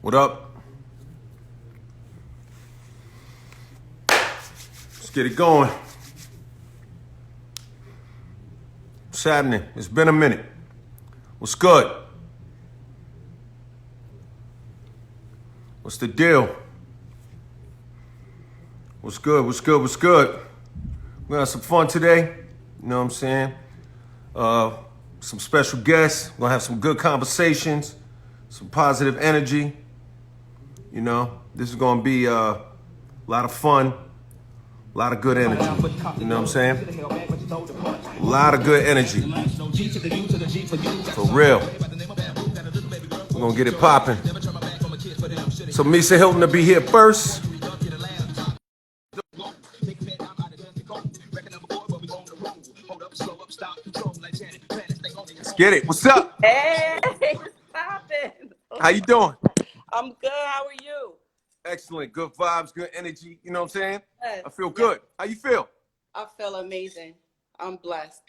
What up? Let's get it going. Saddening. It's been a minute. What's good? What's the deal? What's good? What's good? What's good? We're gonna have some fun today. You know what I'm saying? Some special guests. We're gonna have some good conversations, some positive energy. You know, this is gonna be a lot of fun, a lot of good energy. You know what I'm saying? A lot of good energy. For real. We're gonna get it popping. So Misa Hylton to be here first. Let's get it. What's up? Hey, what's poppin'? How you doing? I'm good. How are you? Excellent. Good vibes, good energy. You know what I'm saying? Yes. I feel good. How you feel? I feel amazing. I'm blessed.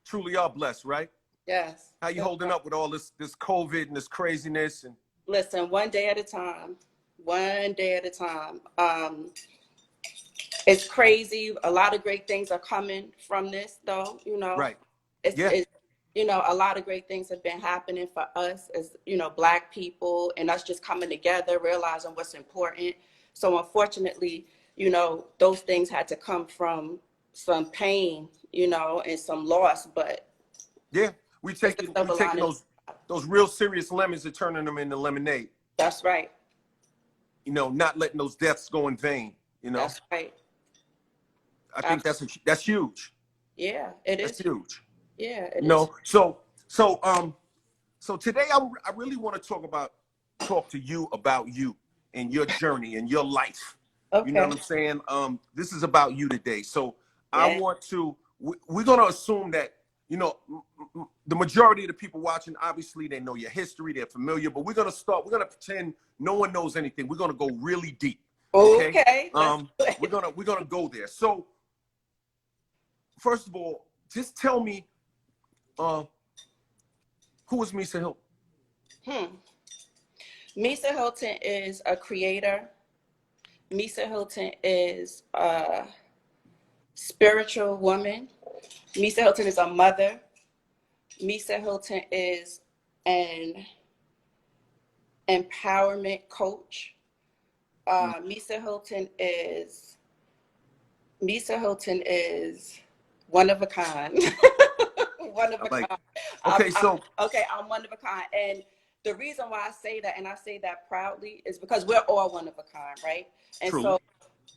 Truly are blessed, right? Yes. How you holding up with all this COVID and this craziness? And Listen, one day at a time. One day at a time. It's crazy. A lot of great things are coming from this, though. You know, right. It's you know, a lot of great things have been happening for us as, you know, Black people, and us just coming together, realizing what's important. So unfortunately, you know, those things had to come from some pain, you know, and some loss. But yeah, we taking those real serious lemons and turning them into lemonade. That's right. You know, not letting those deaths go in vain. You know, that's right. I think that's huge. Yeah, it is. That's huge. Yeah, it is. No, so today I really want to talk to you about you and your journey and your life. Okay. You know what I'm saying? This is about you today. So Yeah. I want to. We're gonna assume that, you know, the majority of the people watching, obviously they know your history, they're familiar. But we're gonna pretend no one knows anything. We're gonna go really deep. Okay. We're gonna go there. So first of all, just tell me, who is Misa Hylton? Misa Hylton is a creator. Misa Hylton is a spiritual woman. Misa Hylton is a mother. Misa Hylton is an empowerment coach. Misa Hylton is one of a kind. One of a kind. Okay, I'm one of a kind. And the reason why I say that, and I say that proudly, is because we're all one of a kind, right? And True. So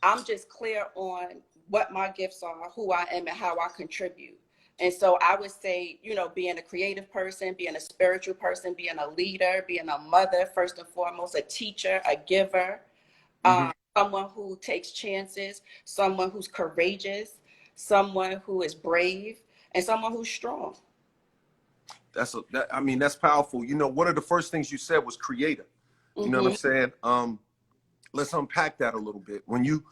I'm just clear on what my gifts are, who I am, and how I contribute. And so I would say, you know, being a creative person, being a spiritual person, being a leader, being a mother, first and foremost, a teacher, a giver, someone who takes chances, someone who's courageous, someone who is brave, and someone who's strong. That's powerful. You know, one of the first things you said was creator. You know what I'm saying? Let's unpack that a little bit. When you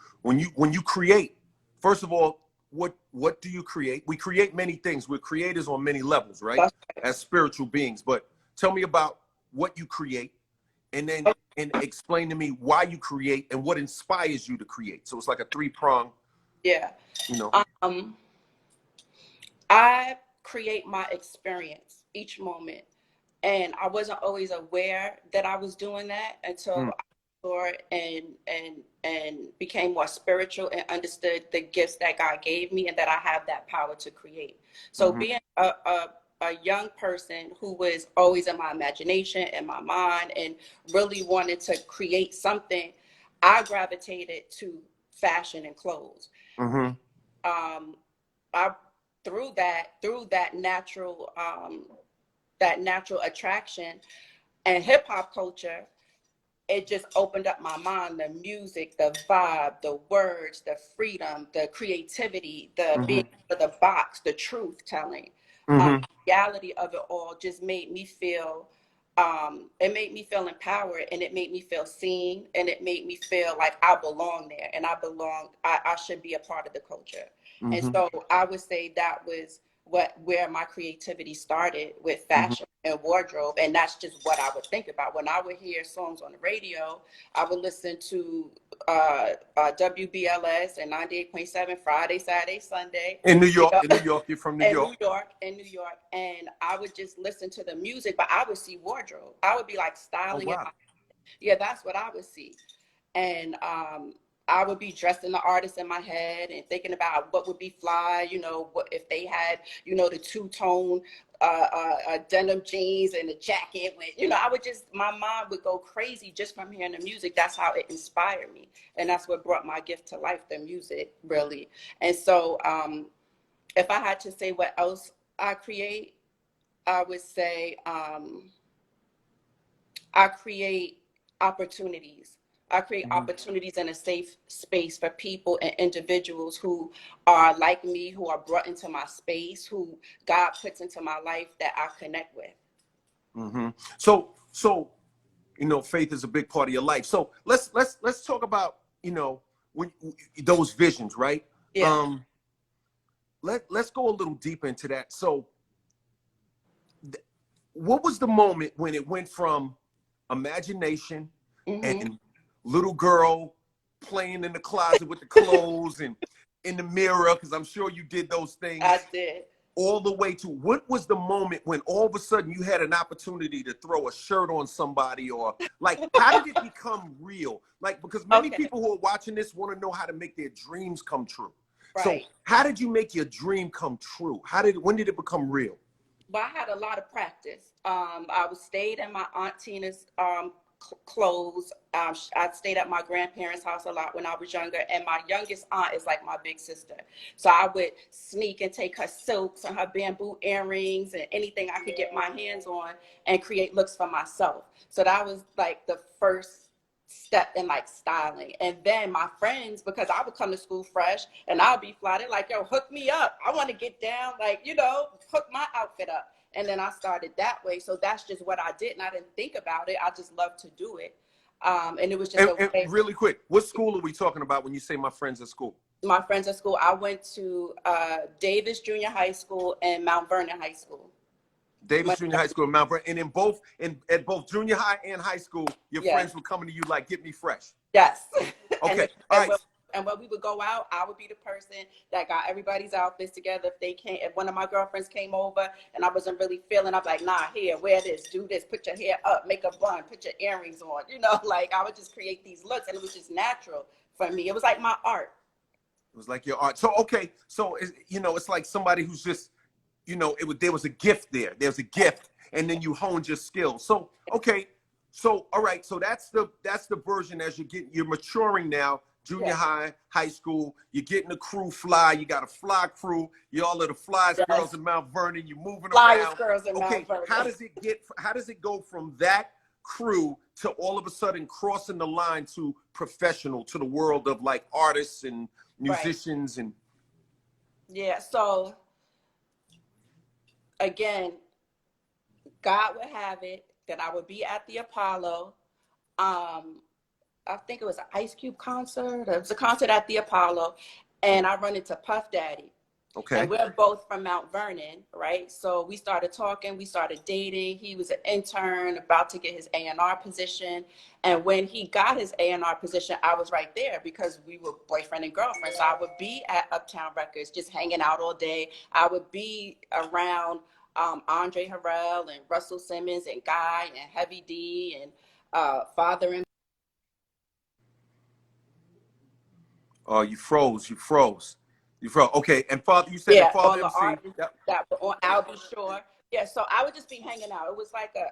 create, first of all, what do you create? We create many things. We're creators on many levels, right? As spiritual beings. But tell me about what you create, and then explain to me why you create and what inspires you to create. So it's like a three-prong. Yeah. You know. I create my experience each moment, and I wasn't always aware that I was doing that until I saw it and became more spiritual and understood the gifts that God gave me and that I have that power to create. So being a young person who was always in my imagination and my mind and really wanted to create something, I gravitated to fashion and clothes. Through that natural attraction and hip hop culture, it just opened up my mind. The music, the vibe, the words, the freedom, the creativity, the being for the box, the truth telling, reality of it all just made me feel. It made me feel empowered, and it made me feel seen, and it made me feel like I belong there, and I should be a part of the culture. And so I would say that was where my creativity started, with fashion. and wardrobe, and that's just what I would think about when I would hear songs on the radio. I would listen to WBLS and 98.7 Friday, Saturday, Sunday. In New You York, know, in New York, you're from New York. In New York, and I would just listen to the music, but I would see wardrobe. I would be like Oh, styling wow. yeah, that's what I would see. And I would be dressed in the artist in my head and thinking about what would be fly, you know, what if they had, you know, the two-tone denim jeans and a jacket with, you know, I would just, my mind would go crazy just from hearing the music. That's how it inspired me. And that's what brought my gift to life, the music, really. And so if I had to say what else I create, I would say I create opportunities. I create opportunities in a safe space for people and individuals who are like me, who are brought into my space, who God puts into my life that I connect with. So, you know, faith is a big part of your life. So let's talk about, you know, when those visions, right? Yeah. Let's go a little deeper into that. So, what was the moment when it went from imagination and little girl playing in the closet with the clothes and in the mirror, because I'm sure you did those things. I did. All the way to what was the moment when all of a sudden you had an opportunity to throw a shirt on somebody, or like, how did it become real? Like, because many people who are watching this want to know how to make their dreams come true. Right. So how did you make your dream come true? When did it become real? Well, I had a lot of practice. I stayed in my Aunt Tina's clothes. I stayed at my grandparents' house a lot when I was younger, and my youngest aunt is like my big sister. So I would sneak and take her silks and her bamboo earrings and anything I could get my hands on and create looks for myself. So that was like the first step in like styling. And then my friends, because I would come to school fresh and I'll be fly, they're like, yo, hook me up. I want to get down, like, you know, hook my outfit up. And then I started that way. So that's just what I did. And I didn't think about it. I just loved to do it. And it was just a way. Really quick, what school are we talking about when you say my friends at school? My friends at school, I went to Davis Junior High School and Mount Vernon High School. Davis Junior High School and Mount Vernon. And at both junior high and high school, your friends were coming to you like, get me fresh. Yes. Okay. All right. And when we would go out, I would be the person that got everybody's outfits together. If one of my girlfriends came over and I wasn't really feeling, I'm like, nah, here, wear this, do this, put your hair up, make a bun, put your earrings on. You know, like I would just create these looks, and it was just natural for me. It was like my art. It was like your art. So, okay. So, you know, it's like somebody who's just, you know, there was a gift there. There's a gift, and then you honed your skills. So, okay. So, all right. So that's the version as you're maturing now. Junior high, high school, you're getting the crew fly. You got a fly crew. Y'all are the flyest girls in Mount Vernon. You're moving around. Girls in Mount Vernon. How does it go from that crew to all of a sudden crossing the line to professional, to the world of like artists and musicians and? Yeah. So again, God would have it that I would be at the Apollo. I think it was an Ice Cube concert. It was a concert at the Apollo, and I run into Puff Daddy. Okay. And we're both from Mount Vernon, right? So we started talking, we started dating. He was an intern about to get his A&R position. And when he got his A&R position, I was right there because we were boyfriend and girlfriend. So I would be at Uptown Records, just hanging out all day. I would be around Andre Harrell and Russell Simmons and Guy and Heavy D and Father and Oh, you froze. Okay, and Father, you said the Father MC. That were on I'll Be Sure. Yeah, so I would just be hanging out. It was like a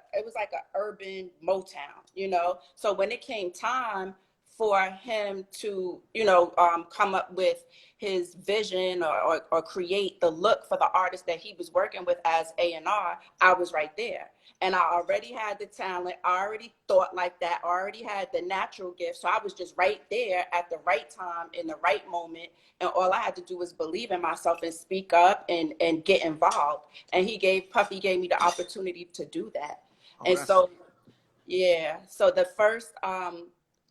urban Motown, you know. So when it came time for him to, you know, come up with his vision or create the look for the artist that he was working with as A&R, I was right there. And I already had the talent. I already thought like that. I already had the natural gift. So I was just right there at the right time in the right moment. And all I had to do was believe in myself and speak up and get involved. And Puffy gave me the opportunity to do that. And so, yeah. So the first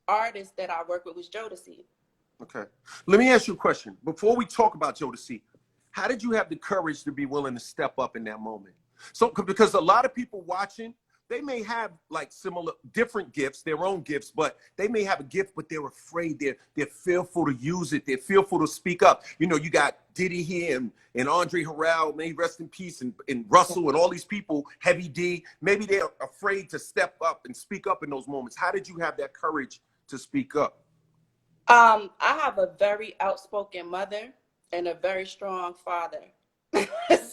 artist that I worked with was Jodeci. Okay. Let me ask you a question. Before we talk about Jodeci, how did you have the courage to be willing to step up in that moment? So, because a lot of people watching, they may have like similar, different gifts, their own gifts, but they may have a gift, but they're afraid. They're fearful to use it. They're fearful to speak up. You know, you got Diddy here and Andre Harrell, may he rest in peace, and Russell and all these people, Heavy D. Maybe they're afraid to step up and speak up in those moments. How did you have that courage to speak up? I have a very outspoken mother and a very strong father.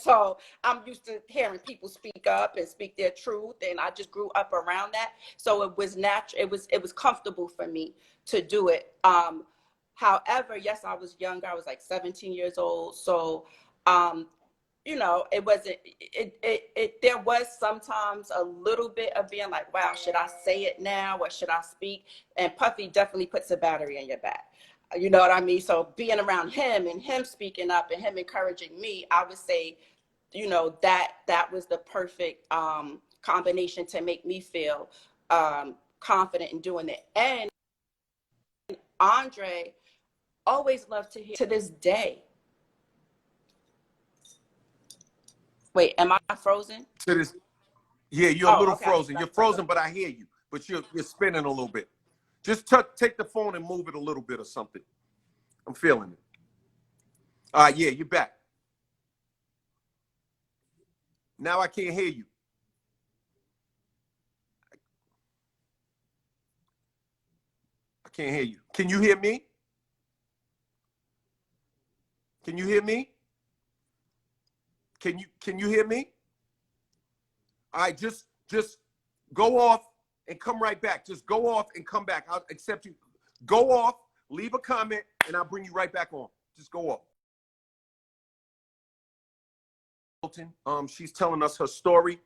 So I'm used to hearing people speak up and speak their truth, and I just grew up around that. So it was natural. It was comfortable for me to do it. However, yes, I was younger. I was like 17 years old. So, you know, it wasn't. There was sometimes a little bit of being like, "Wow, should I say it now or should I speak?" And Puffy definitely puts a battery in your back. You know what I mean? So being around him and him speaking up and him encouraging me, I would say, you know, that was the perfect combination to make me feel confident in doing it. And Andre always loved to hear to this day. Wait, am I frozen? To this, yeah, you're a little Okay. frozen. You're frozen, but I hear you. But you're spinning a little bit. Just take the phone and move it a little bit or something. I'm feeling it. All right, yeah, you're back. Now I can't hear you. I can't hear you. Can you hear me? Can you hear me? Can you hear me? All right, just go off and come right back. Just go off and come back. I'll accept you. Go off, leave a comment, and I'll bring you right back on. Just go off. She's telling us her story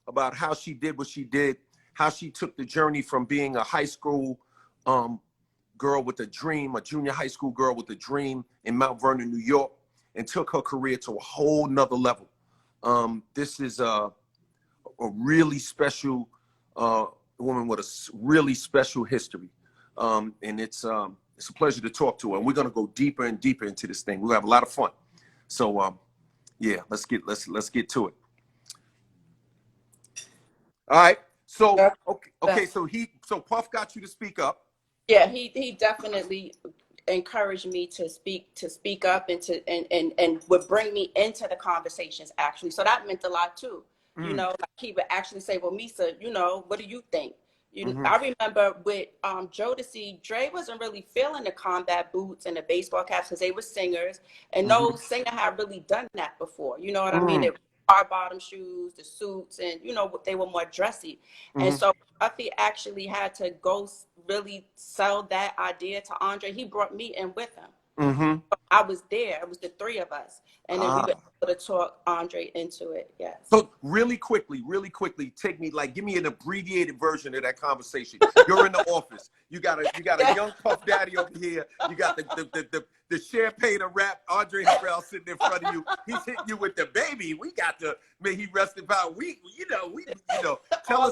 about how she did what she did, how she took the journey from being a high school girl with a dream, a junior high school girl with a dream in Mount Vernon, New York, and took her career to a whole nother level. This is a really special woman with a really special history. And it's a pleasure to talk to her. And we're going to go deeper and deeper into this thing. We'll have a lot of fun. So, yeah, let's get to it. All right. So, okay. So Puff got you to speak up. Yeah, he definitely encouraged me to speak up and would bring me into the conversations actually. So that meant a lot too. You know, like he would actually say, "Well, Misa, you know, what do you think?" I remember with Jodeci, Dre wasn't really feeling the combat boots and the baseball caps because they were singers, and no singer had really done that before. You know what I mean? It was hard bottom shoes, the suits, and you know they were more dressy. And so Puffy actually had to go really sell that idea to Andre. He brought me in with him. I was there. It was the three of us, and then we were able to talk Andre into it. Yes. So really quickly, give me an abbreviated version of that conversation. You're in the office. You got a young Puff Daddy over here. You got the champagne and rap Andre Harrell sitting in front of you. He's hitting you with the baby. We got the may he rest in power. We tell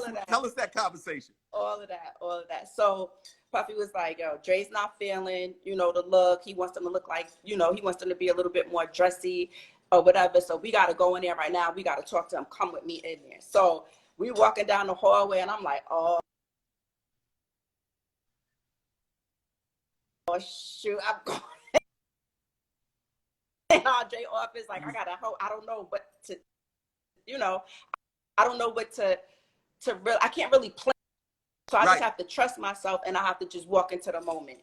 us that conversation. All of that. So Puffy was like, "Yo, Dre's not feeling, you know, the look. He wants them to look like, you know, he wants them to be a little bit more dressy or whatever. So we got to go in there right now. We got to talk to him. Come with me in there." So we walking down the hallway, and I'm like, "Oh shoot, I'm going." And Andre office, like, I don't know what to, you know, I don't know what to I can't really plan. So I just have to trust myself, and I have to just walk into the moment.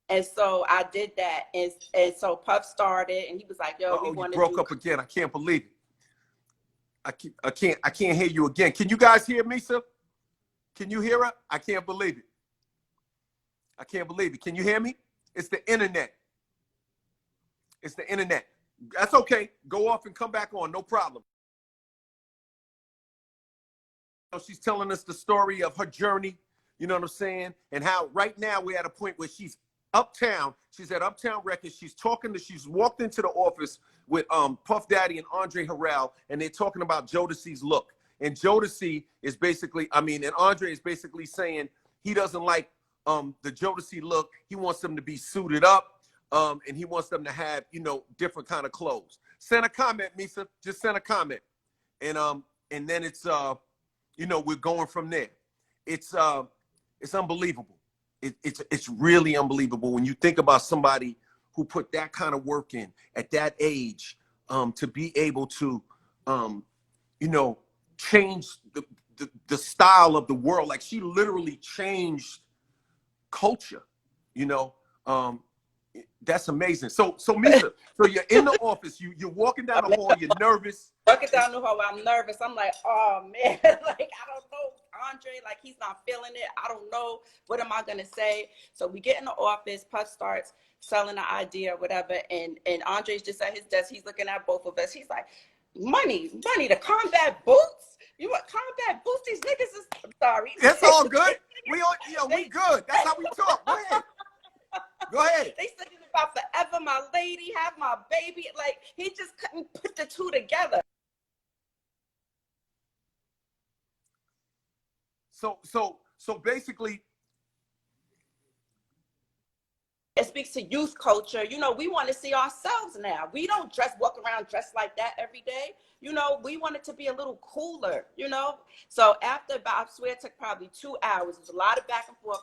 And so I did that, and so Puff started, and he was like, "Yo, we want to." Broke up again. I can't believe it. I can't hear you again. Can you guys hear Misa? Can you hear her? I can't believe it. I can't believe it. Can you hear me? It's the internet. It's the internet. That's okay. Go off and come back on. No problem. She's telling us the story of her journey, you know what I'm saying? And how right now we're at a point where she's uptown. She's at Uptown Records. She's walked into the office with Puff Daddy and Andre Harrell, and they're talking about Jodeci's look. And Jodeci is basically, and Andre is basically saying he doesn't like the Jodeci look. He wants them to be suited up, and he wants them to have, you know, different kind of clothes. Send a comment, Misa. Just send a comment. And and then it's you know, we're going from there. It's unbelievable. It's really unbelievable when you think about somebody who put that kind of work in at that age, to be able to you know, change the style of the world. Like, she literally changed culture, you know. That's amazing. So Misa, so you're in the office, you're walking down the hall, you're nervous. Walking down the hall, I'm nervous. I'm like, oh man, like I don't know, Andre, like he's not feeling it. I don't know, what am I gonna say? So we get in the office, Puff starts selling the idea or whatever, and Andre's just at his desk, he's looking at both of us. He's like, money, the combat boots? You want combat boots? These niggas is, I'm sorry. That's all good. We good. That's how we talk. Go ahead. Go ahead. They said it about forever, my lady, have my baby. Like, he just couldn't put the two together. So basically, it speaks to youth culture. You know, we want to see ourselves now. We don't walk around dressed like that every day. You know, we want it to be a little cooler, you know? So after about, I swear it took probably 2 hours. It was a lot of back and forth,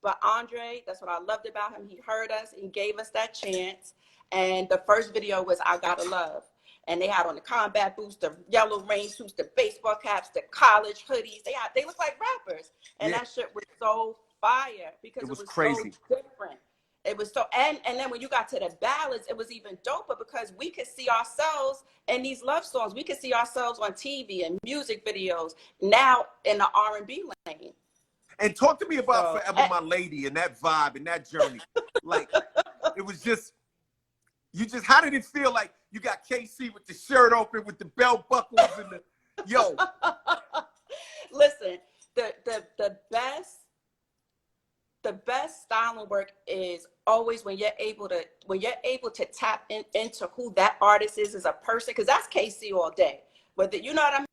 But Andre, that's what I loved about him. He heard us and gave us that chance. And the first video was I Gotta Love. And they had on the combat boots, the yellow rain suits, the baseball caps, the college hoodies. They look like rappers. And that shit was so fire because it was crazy. So different. It was so, and then when you got to the ballads, it was even doper because we could see ourselves in these love songs. We could see ourselves on TV and music videos now in the R&B lane. And talk to me about Forever My Lady and that vibe and that journey. Like, it was just, how did it feel? Like you got KC with the shirt open with the belt buckles and the, yo. Listen, the best styling work is always when you're able to tap into who that artist is as a person, because that's KC all day. Whether, you know what I mean?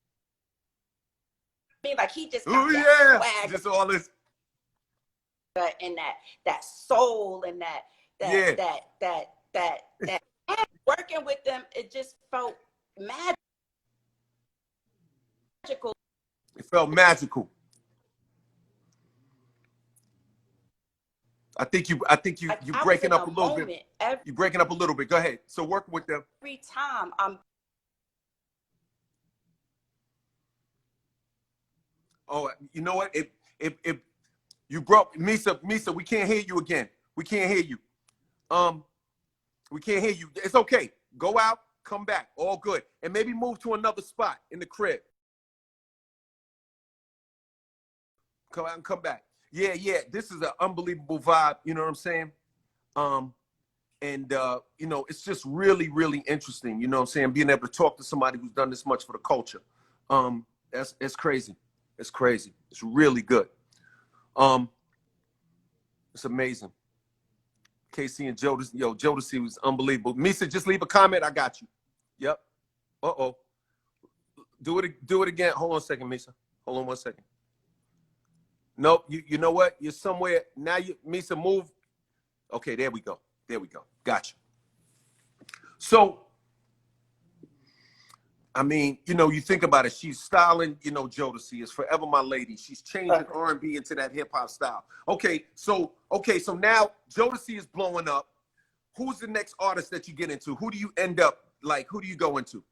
Like, he just got that swag, just all this, and that soul, and that working with them, it just felt magical. It felt magical. I think you breaking up a little bit. You're breaking up a little bit. Go ahead. So working with them. Every time I'm. Oh, you know what? If you broke Misa, we can't hear you again. We can't hear you. We can't hear you. It's okay. Go out, come back. All good. And maybe move to another spot in the crib. Come out and come back. Yeah. This is an unbelievable vibe. You know what I'm saying? You know, it's just really, really interesting. You know what I'm saying? Being able to talk to somebody who's done this much for the culture. It's crazy. It's crazy. It's really good. It's amazing. KC and Jodeci was unbelievable. Misa, just leave a comment. I got you. Yep. Do it again. Hold on a second, Misa. Hold on 1 second. Nope. You know what? You're somewhere now. Misa, move. Okay, there we go. Gotcha. So, I mean, you know, you think about it. She's styling, you know, Jodeci is Forever My Lady. She's changing R&B into that hip hop style. Okay, so now Jodeci is blowing up. Who's the next artist that you get into? Who do you end up like? Who do you go into?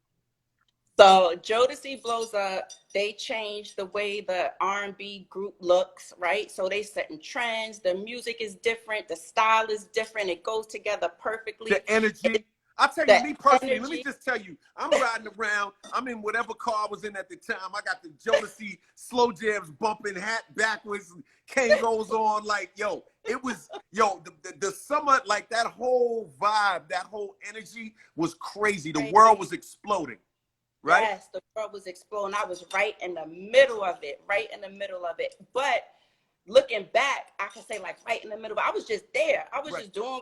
So Jodeci blows up. They change the way the R&B group looks, right? So they setting trends. The music is different. The style is different. It goes together perfectly. The energy. I'll tell you, me personally, let me just tell you, I'm riding around. I'm in whatever car I was in at the time. I got the Jodeci slow jams bumping, hat backwards, Kangos on. Like, it was, the summer, like that whole vibe, that whole energy was crazy. The world was exploding, right? Yes, the world was exploding. I was right in the middle of it, But looking back, I can say like right in the middle. I was just there. I was just doing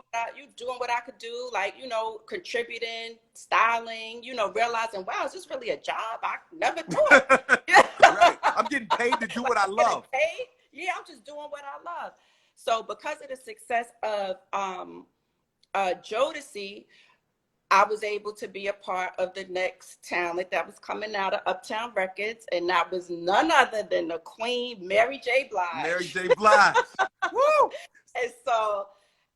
what I could do, like, you know, contributing, styling, you know, realizing, wow, is this really a job? I never thought. Right. I'm getting paid to do what I love. Yeah, I'm just doing what I love. So because of the success of Jodeci, I was able to be a part of the next talent that was coming out of Uptown Records, and that was none other than the Queen, Mary J. Blige. Mary J. Blige. Woo! And so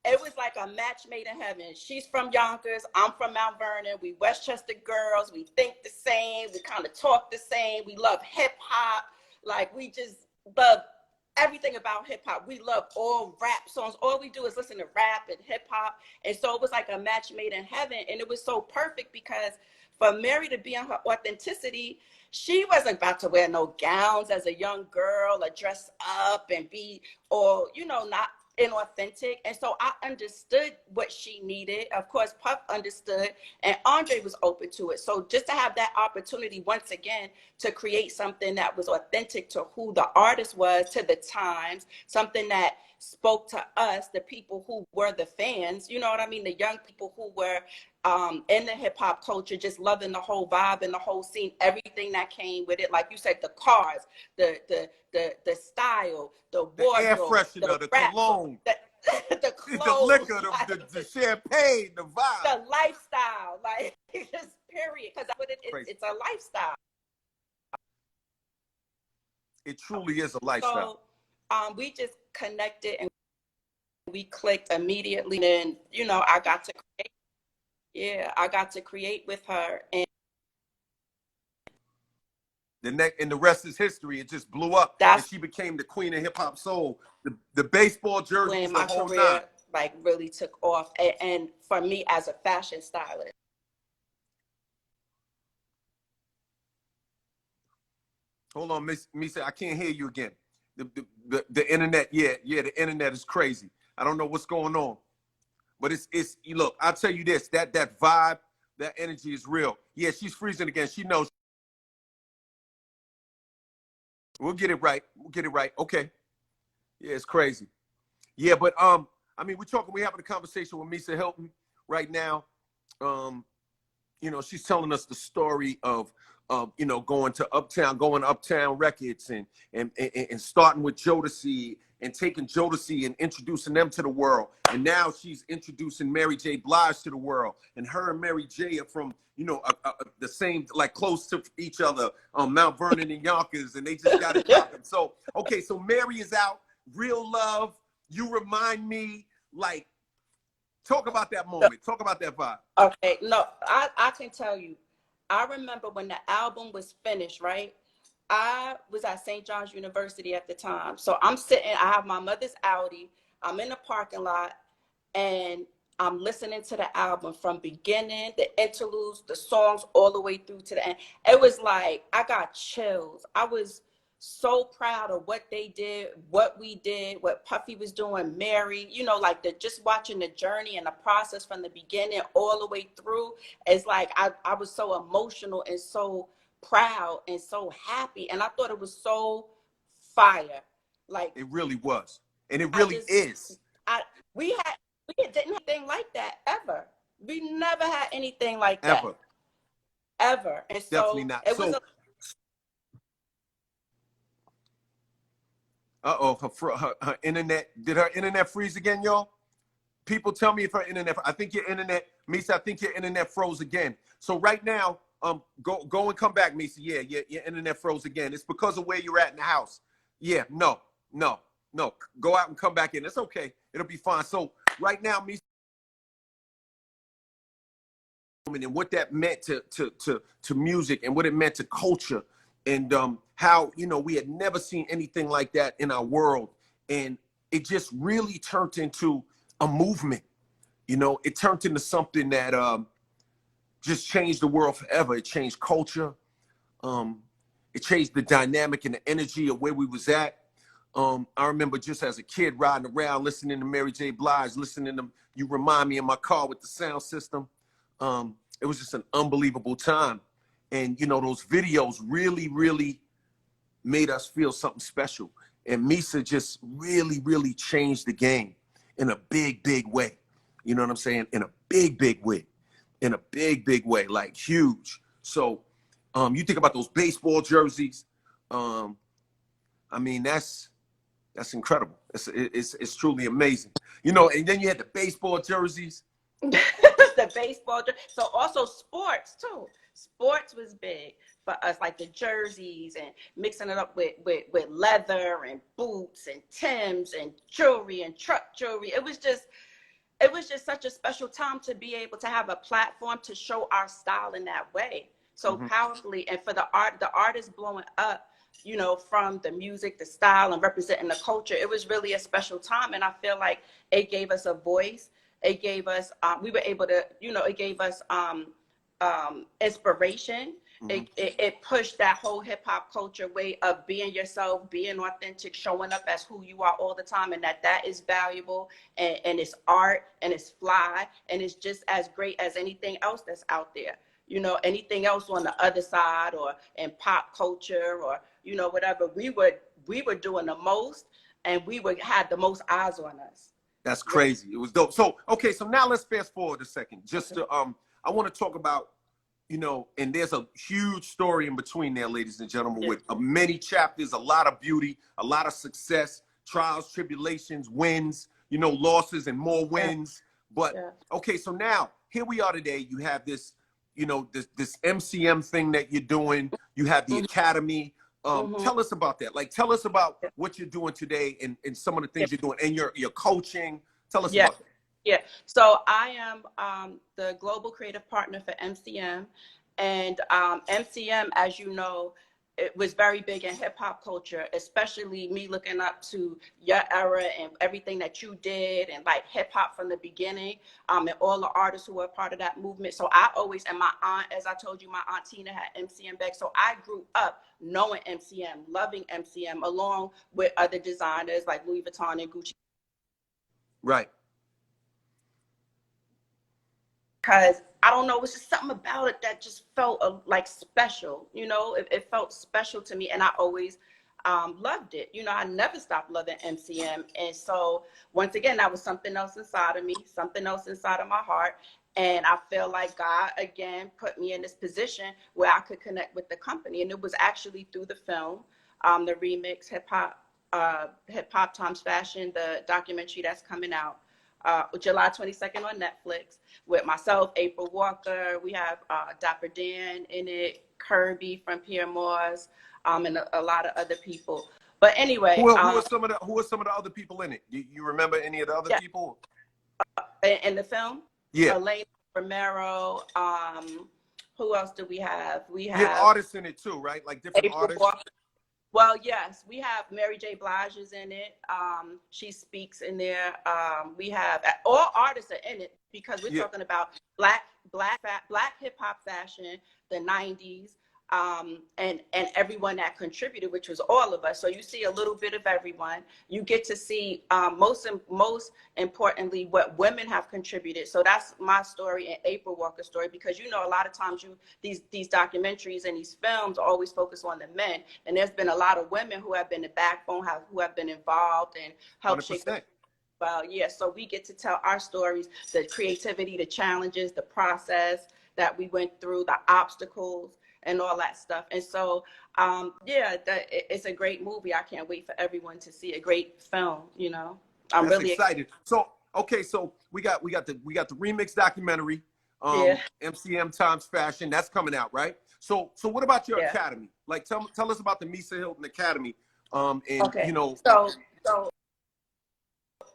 it was like a match made in heaven. She's from Yonkers. I'm from Mount Vernon. We Westchester girls. We think the same. We kind of talk the same. We love hip hop. Like, we just love everything about hip hop. We love all rap songs. All we do is listen to rap and hip hop. And so it was like a match made in heaven. And it was so perfect because for Mary to be in her authenticity, she wasn't about to wear no gowns as a young girl or dress up and be all, you know, not inauthentic. And so I understood what she needed. Of course, Puff understood, and Andre was open to it. So just to have that opportunity once again to create something that was authentic to who the artist was, to the times, something that spoke to us, the people who were the fans, you know what I mean? The young people who were in the hip hop culture, just loving the whole vibe and the whole scene, everything that came with it. Like you said, the cars, the style, the wardrobe, the air freshener, the cologne, the clothes, the liquor, like, the champagne, the vibe, the lifestyle, like, just period. Because it's a lifestyle. It truly is a lifestyle. So we just connected and we clicked immediately. And, you know, I got to create. Yeah, I got to create with her. And the rest is history. It just blew up. And she became the queen of hip hop soul. The baseball jerseys, the whole career, nine. like, really took off. And for me as a fashion stylist. Hold on, Misa, I can't hear you again. The internet, yeah, the internet is crazy. I don't know what's going on. But it's look, I'll tell you this, that vibe, that energy is real. Yeah, she's freezing again. She knows. We'll get it right. Okay. Yeah, it's crazy. Yeah, but I mean, we're having a conversation with Misa Hylton right now. You know, she's telling us the story of you know, going Uptown Records and starting with Jodeci and taking Jodeci and introducing them to the world. And now she's introducing Mary J. Blige to the world. And her and Mary J. are from, you know, the same, like, close to each other, Mount Vernon and Yonkers, and they just got it popping. So, okay, so Mary is out, Real Love, You Remind Me, like, talk about that moment. Talk about that vibe. Okay, no, I can tell you. I remember when the album was finished, right? I was at St. John's University at the time. So I'm sitting, I have my mother's Audi. I'm in the parking lot and I'm listening to the album from beginning, the interludes, the songs, all the way through to the end. It was like, I got chills. I was so proud of what they did, what we did, what Puffy was doing, Mary, you know, like just watching the journey and the process from the beginning all the way through. It's like, I was so emotional and so proud and so happy. And I thought it was so fire. Like, it really was. And it really is. We didn't have anything like that ever. We never had anything like that. Ever. And so definitely not. It was her internet, did her internet freeze again, y'all? People tell me if her internet, I think your internet, Misa, I think your internet froze again. So right now, go and come back, Misa. Yeah, your internet froze again. It's because of where you're at in the house. Yeah, no. Go out and come back in. It's okay. It'll be fine. So right now, Misa, and what that meant to music and what it meant to culture. And how, you know, we had never seen anything like that in our world. And it just really turned into a movement. You know, it turned into something that just changed the world forever. It changed culture. It changed the dynamic and the energy of where we was at. I remember just as a kid riding around, listening to Mary J. Blige, listening to You Remind Me in my car with the sound system. It was just an unbelievable time. And, you know, those videos really, really made us feel something special. And Misa just really, really changed the game in a big, big way. You know what I'm saying? In a big, big way. In a big, big way, like huge. So you think about those baseball jerseys. I mean, that's incredible. It's truly amazing. You know, and then you had the baseball jerseys. the the baseball. So also sports too. Sports was big for us, like the jerseys and mixing it up with leather and boots and Timbs and jewelry and truck jewelry. It was just such a special time to be able to have a platform to show our style in that way so powerfully. And for the artists blowing up, you know, from the music, the style, and representing the culture, it was really a special time. And I feel like it gave us a voice. It gave us, we were able to, you know, it gave us inspiration. It pushed that whole hip hop culture way of being yourself, being authentic, showing up as who you are all the time, and that is valuable, and it's art, and it's fly, and it's just as great as anything else that's out there. You know, anything else on the other side or in pop culture or, you know, whatever, we were doing the most, and had the most eyes on us. That's crazy. It was dope. So, okay, so now let's fast forward a second. Just to, I want to talk about, you know, and there's a huge story in between there, ladies and gentlemen, with many chapters, a lot of beauty, a lot of success, trials, tribulations, wins, you know, losses and more wins. But, okay, so now here we are today. You have this, you know, this MCM thing that you're doing. You have the academy. Tell us about that. Like, tell us about what you're doing today and some of the things you're doing and your coaching. Tell us about that. Yeah, so I am the global creative partner for MCM, and MCM, as you know, it was very big in hip hop culture, especially me looking up to your era and everything that you did, and like hip hop from the beginning, and all the artists who were part of that movement. So I always, and my aunt, as I told you, my aunt Tina had MCM back. So I grew up knowing MCM, loving MCM, along with other designers like Louis Vuitton and Gucci. Right. Because I don't know, it was just something about it that just felt like special, you know, it felt special to me, and I always loved it. You know, I never stopped loving MCM. And so once again, that was something else inside of me, something else inside of my heart. And I feel like God, again, put me in this position where I could connect with the company. And it was actually through the film, the remix, Hip Hop Times Fashion, the documentary that's coming out July 22nd on Netflix, with myself, April Walker. We have Dapper Dan in it, Kirby from Pierre Moores, and a lot of other people. But anyway, who are some of the other people in it? You remember any of the other people in the film? Yeah, Elena Romero. Who else do we have? We have artists in it too, right? Like different April artists. Walker. Well, yes, we have Mary J. Blige is in it. She speaks in there. We have all artists are in it because we're talking about black hip hop fashion, the 90s, and everyone that contributed, which was all of us. So you see a little bit of everyone. You get to see most importantly what women have contributed. So that's my story and April Walker's story, because you know a lot of times these documentaries and these films always focus on the men, and there's been a lot of women who have been the backbone, who have been involved and helped 100%. shape. Well, yeah. So we get to tell our stories, the creativity, the challenges, the process that we went through, the obstacles, and all that stuff. And so, it's a great movie. I can't wait for everyone to see a great film. You know, I'm really excited. So, okay, so we got the remix documentary, MCM Times Fashion, that's coming out, right? So what about your academy? Like, tell us about the Misa Hylton Academy. You know,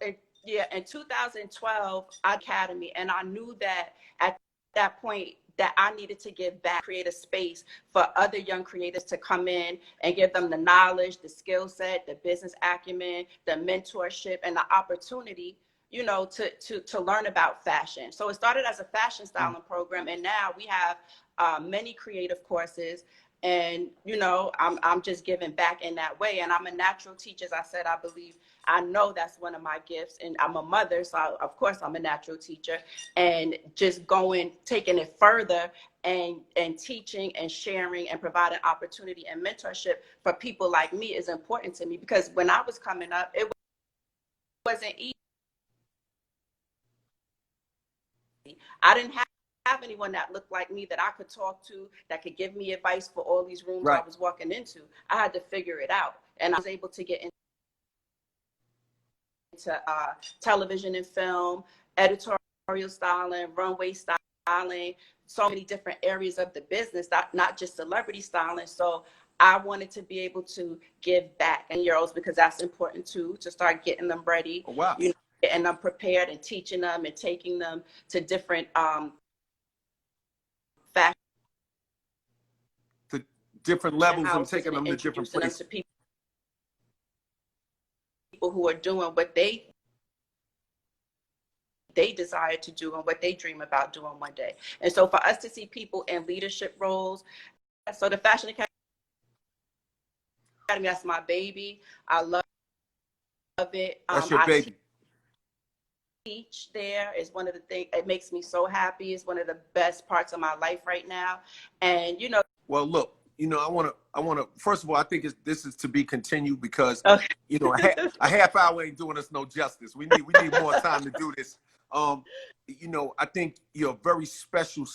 in 2012, Academy, and I knew that at that point that I needed to give back, create a space for other young creators to come in and give them the knowledge, the skill set, the business acumen, the mentorship, and the opportunity, you know, to learn about fashion. So it started as a fashion styling program, and now we have many creative courses. And, you know, I'm just giving back in that way. And I'm a natural teacher. As I said, I know that's one of my gifts. And I'm a mother, so of course I'm a natural teacher. And just taking it further and teaching and sharing and providing opportunity and mentorship for people like me is important to me. Because when I was coming up, it wasn't easy. I didn't have anyone that looked like me that I could talk to, that could give me advice for all these rooms I was walking into. I had to figure it out, and I was able to get into television and film, editorial styling, runway styling. styling, so many different areas of the business, not just celebrity styling. So I wanted to be able to give back in euros, because that's important too, to start getting them ready, Oh, wow. you know, getting them prepared and teaching them and taking them to different fashion To different levels and houses taking and them to different introducing them places. to people who are doing what they desire to do and what they dream about doing one day. And so for us to see people in leadership roles, so the Fashion Academy, that's my baby. I love it. That's your baby. Teach there is one of the things, it makes me so happy. It's one of the best parts of my life right now. And you know, well, look, you know, I want to first of all, I think this is to be continued, because okay. you know, a half hour ain't doing us no justice. We need more time to do this. You know, I think you're a very special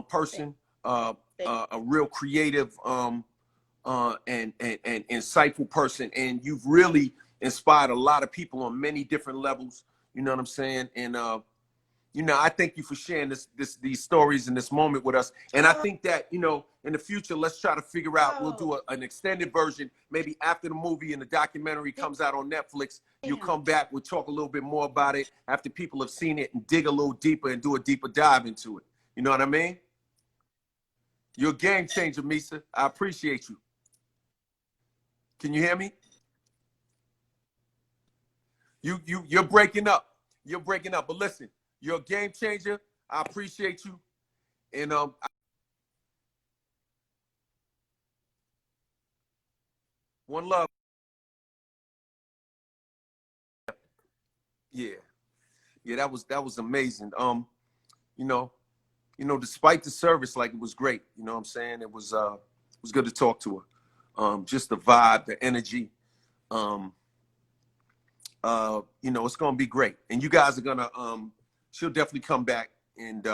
person, a real creative and insightful person, and you've really inspired a lot of people on many different levels. You know what I'm saying? And you know, I thank you for sharing these stories in this moment with us. And I think that, you know, in the future, let's try to figure out, we'll do an extended version, maybe after the movie and the documentary comes out on Netflix. You'll come back, we'll talk a little bit more about it after people have seen it and dig a little deeper and do a deeper dive into it. You know what I mean? You're a game changer, Misa. I appreciate you. Can you hear me? You're breaking up. You're breaking up. But listen, you're a game changer. I appreciate you. And one love. Yeah. Yeah, that was amazing. You know, despite the service, like, it was great. You know what I'm saying? It was good to talk to her. Just the vibe, the energy. You know, it's gonna be great. And you guys are gonna she'll definitely come back, and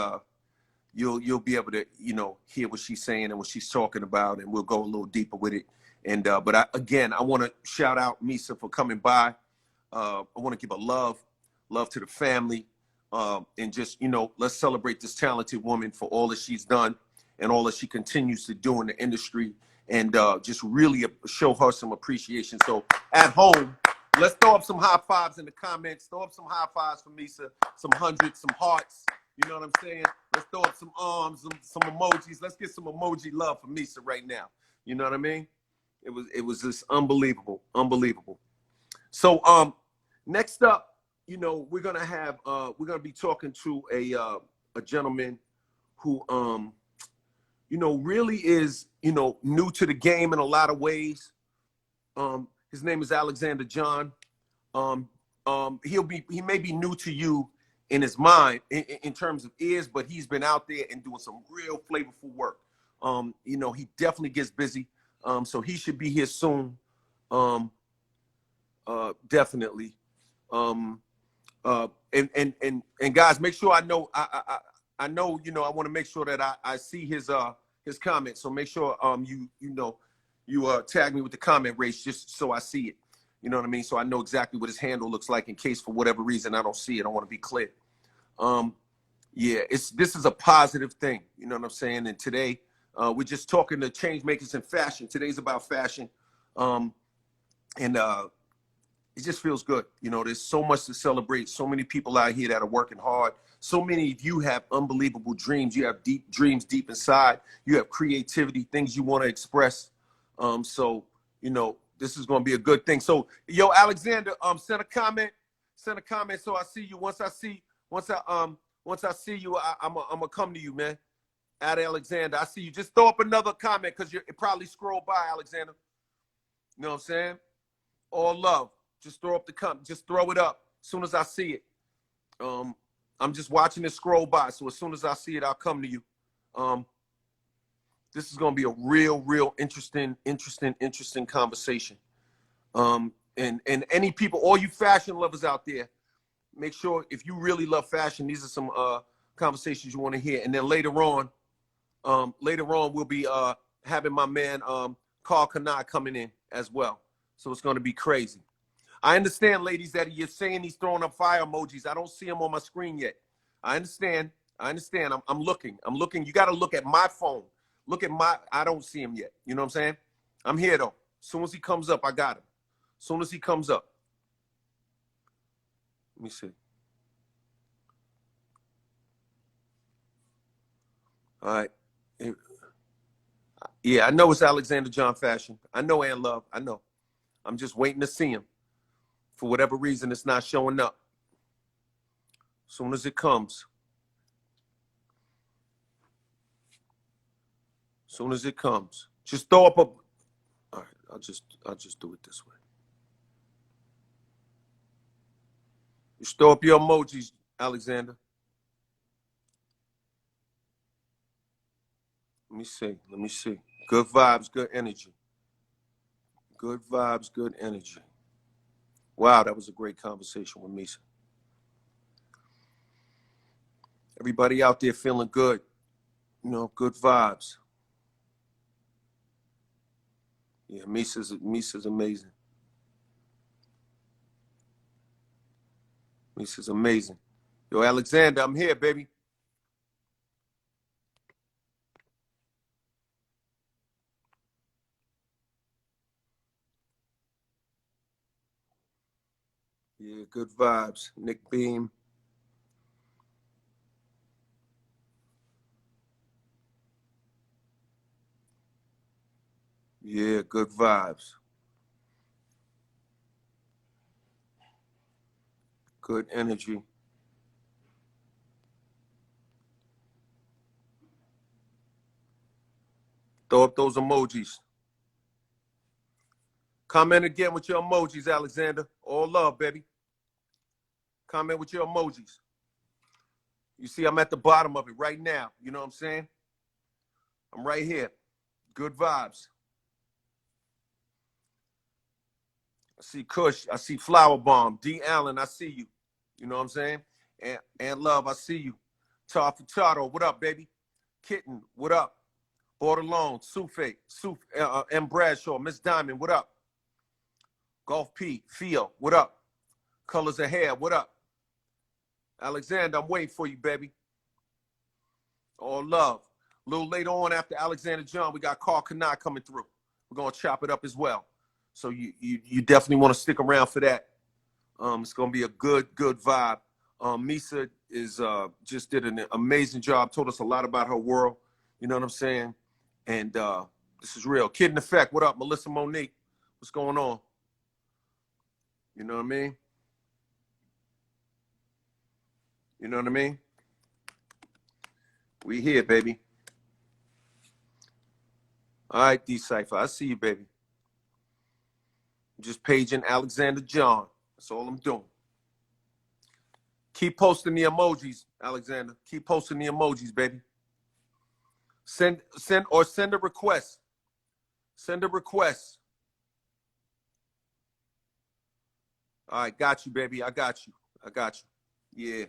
you'll be able to, you know, hear what she's saying and what she's talking about, and we'll go a little deeper with it. And but I want to shout out Misa for coming by. I want to give a love to the family, and just, you know, let's celebrate this talented woman for all that she's done and all that she continues to do in the industry, and just really show her some appreciation. So at home, let's throw up some high fives in the comments. Throw up some high fives for Misa, some hundreds, some hearts. You know what I'm saying? Let's throw up some arms, some emojis. Let's get some emoji love for Misa right now. You know what I mean? It was just unbelievable. So next up, you know, we're gonna be talking to a gentleman who you know, really is, you know, new to the game in a lot of ways. His name is Alexander John. He may be new to you in his mind in terms of ears, but he's been out there and doing some real flavorful work. You know, he definitely gets busy. So he should be here soon. Definitely. And guys, make sure I know, you know, I want to make sure that I see his comments. So make sure you tag me with the comment race, just so I see it. You know what I mean? So I know exactly what his handle looks like, in case for whatever reason I don't see it. I want to be clear. Yeah, this is a positive thing. You know what I'm saying? And today we're just talking to change makers in fashion. Today's about fashion. And it just feels good. You know, there's so much to celebrate. So many people out here that are working hard. So many of you have unbelievable dreams. You have deep dreams deep inside. You have creativity, things you want to express. So, you know, this is going to be a good thing. So, yo, Alexander, send a comment so I see you. Once I see you, I'm gonna come to you, man. At Alexander, I see you. Just throw up another comment, because it probably scrolled by, Alexander. You know what I'm saying? All love. Just throw up the comment. Just throw it up as soon as I see it. I'm just watching it scroll by, so as soon as I see it, I'll come to you. This is going to be a real interesting conversation. And any people, all you fashion lovers out there, make sure, if you really love fashion, these are some conversations you want to hear. And then later on, we'll be having my man Carl Kanai coming in as well. So it's going to be crazy. I understand, ladies, that you're saying he's throwing up fire emojis. I don't see him on my screen yet. I understand. I understand. I'm looking. I'm looking. You got to look at my phone. Look at my. I don't see him yet. You know what I'm saying? I'm here though. As soon as he comes up, I got him. As soon as he comes up. Let me see. All right. Yeah, I know it's Alexander John Fashion. I know Ann Love. I know. I'm just waiting to see him. For whatever reason, it's not showing up. As soon as it comes. As soon as it comes. Just throw up a. All right, I'll just do it this way. Just throw up your emojis, Alexander. Let me see. Let me see. Good vibes, good energy. Good vibes, good energy. Wow, that was a great conversation with Misa. Everybody out there feeling good. You know, good vibes. Yeah, Misa's amazing. Misa's amazing. Yo, Alexander, I'm here, baby. Yeah, good vibes. Nick Beam. Yeah, good vibes. Good energy. Throw up those emojis. Comment again with your emojis, Alexander. All love, baby. Comment with your emojis. You see, I'm at the bottom of it right now. You know what I'm saying? I'm right here. Good vibes. I see Kush. I see Flower Bomb. D. Allen, I see you. You know what I'm saying? And Love, I see you. Tar Furtado, what up, baby? Kitten, what up? Borderlone, Sufe, M. Bradshaw, Miss Diamond, what up? Golf P, Theo, what up? Colors of Hair, what up? Alexander, I'm waiting for you, baby. All love. A little later on after Alexander John, we got Carl Kanai coming through. We're going to chop it up as well. So you definitely want to stick around for that. It's going to be a good vibe. Misa just did an amazing job, told us a lot about her world. You know what I'm saying? And this is real. Kid in Effect, what up? Melissa Monique, what's going on? You know what I mean? You know what I mean? We here, baby. All right, D-Cypher, I see you, baby. I'm just paging Alexander John. That's all I'm doing. Keep posting the emojis, Alexander. Keep posting the emojis, baby. Send a request. Send a request. All right, got you, baby. I got you. Yeah.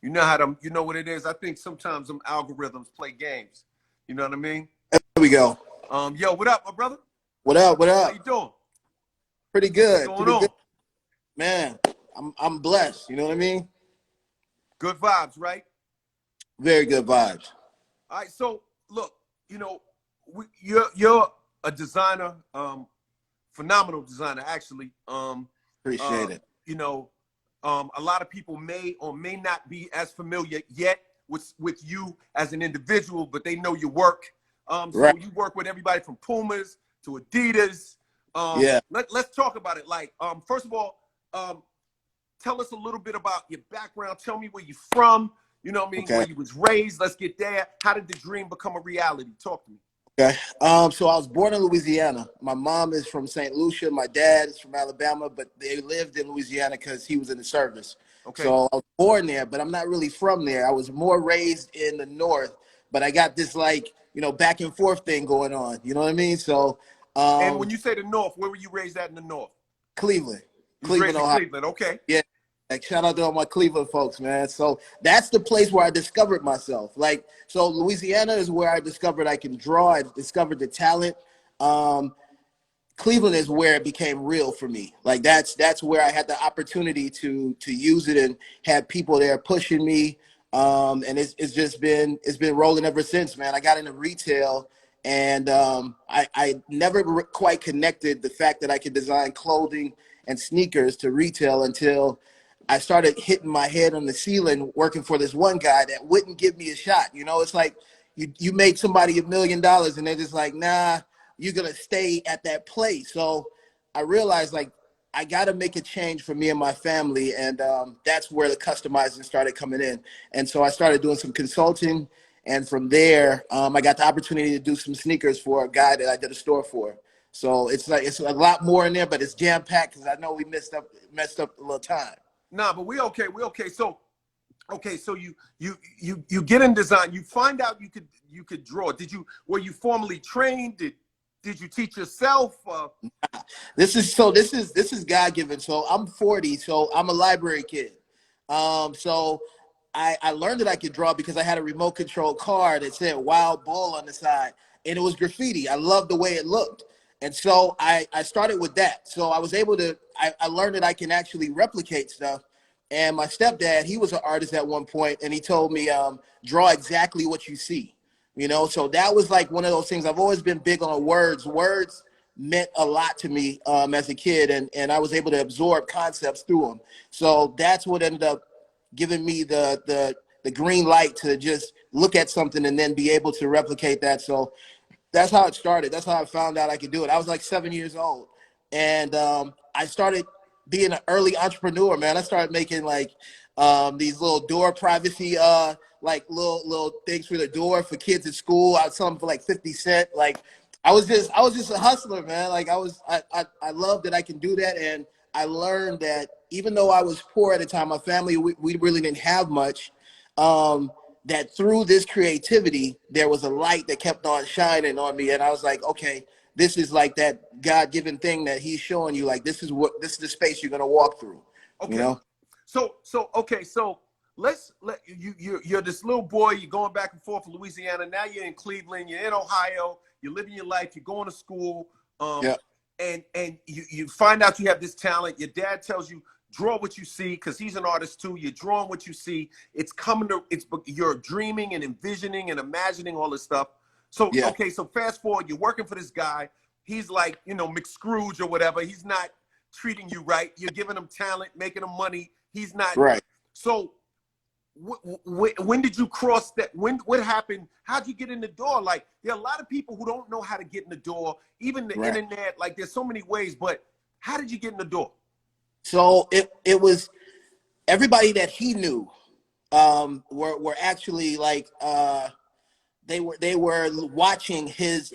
You know what it is. I think sometimes them algorithms play games. You know what I mean? There we go. Yo, what up, my brother? What up? How you doing? Pretty good. What's going on? Good. Man, I'm blessed. You know what I mean? Good vibes, right? Very good vibes. All right, so look, you know, you're a designer, phenomenal designer, actually. Appreciate it. You know, a lot of people may or may not be as familiar yet with you as an individual, but they know your work. So you work with everybody from Pumas to Adidas. Yeah. Let's talk about it. Like, first of all, tell us a little bit about your background. Tell me where you're from. You know what I mean? Okay. Where you was raised. Let's get there. How did the dream become a reality? Talk to me. Okay. So I was born in Louisiana. My mom is from St. Lucia. My dad is from Alabama, but they lived in Louisiana because he was in the service. Okay. So I was born there, but I'm not really from there. I was more raised in the North, but I got this back and forth thing going on. You know what I mean? So. And when you say the North, where were you raised at in the North? Cleveland. Cleveland, Ohio. Cleveland. Okay. Yeah. Like, shout out to all my Cleveland folks, man. So that's the place where I discovered myself. So Louisiana is where I discovered I can draw. I discovered the talent. Cleveland is where it became real for me. Like that's where I had the opportunity to use it and had people there pushing me. And it's been rolling ever since, man. I got into retail, and I never quite connected the fact that I could design clothing and sneakers to retail until I started hitting my head on the ceiling working for this one guy that wouldn't give me a shot. You know, it's like you make somebody $1 million and they're just like, nah, you're gonna stay at that place. So I realized, like, I got to make a change for me and my family, and that's where the customizing started coming in. And so I started doing some consulting, and from there, I got the opportunity to do some sneakers for a guy that I did a store for. So it's a lot more in there, but it's jam packed because I know we messed up a little time. Nah, but we okay. We okay. So, okay. So you get in design. You find out you could draw. Were you formally trained? Did you teach yourself? This is God given. So I'm 40. So I'm a library kid. So I learned that I could draw because I had a remote control car that said Wild Bull on the side, and it was graffiti. I loved the way it looked. And so I started with that. So I was able to, I learned that I can actually replicate stuff. And my stepdad, he was an artist at one point, and he told me, draw exactly what you see. You know, so that was like one of those things. I've always been big on words. Words meant a lot to me as a kid, and I was able to absorb concepts through them. So that's what ended up giving me the green light to just look at something and then be able to replicate that. So that's how it started. That's how I found out I could do it. I was like 7 years old, and I started being an early entrepreneur, man. I started making like these little door privacy like little things for the door for kids at school. I would sell them for like 50 cents. Like I was just a hustler, man. Like I love that I can do that. And I learned that even though I was poor at the time, my family, we really didn't have much, that through this creativity, there was a light that kept on shining on me. And I was like, okay, this is like that God-given thing that he's showing you. Like, this is the space you're going to walk through. Okay. You know? So you're this little boy, you're going back and forth from Louisiana. Now you're in Cleveland, you're in Ohio, you're living your life, you're going to school. Yeah. And you find out you have this talent. Your dad tells you, draw what you see, because he's an artist too. You're drawing what you see. You're dreaming and envisioning and imagining all this stuff. So, Yeah. okay, so fast forward, you're working for this guy. He's like, McScrooge or whatever. He's not treating you right. You're giving him talent, making him money. He's not. Right. So when did you cross that? What happened? How'd you get in the door? Like, there are a lot of people who don't know how to get in the door, even the Right. internet. Like, there's so many ways, but how did you get in the door? So it was everybody that he knew were actually like they were watching his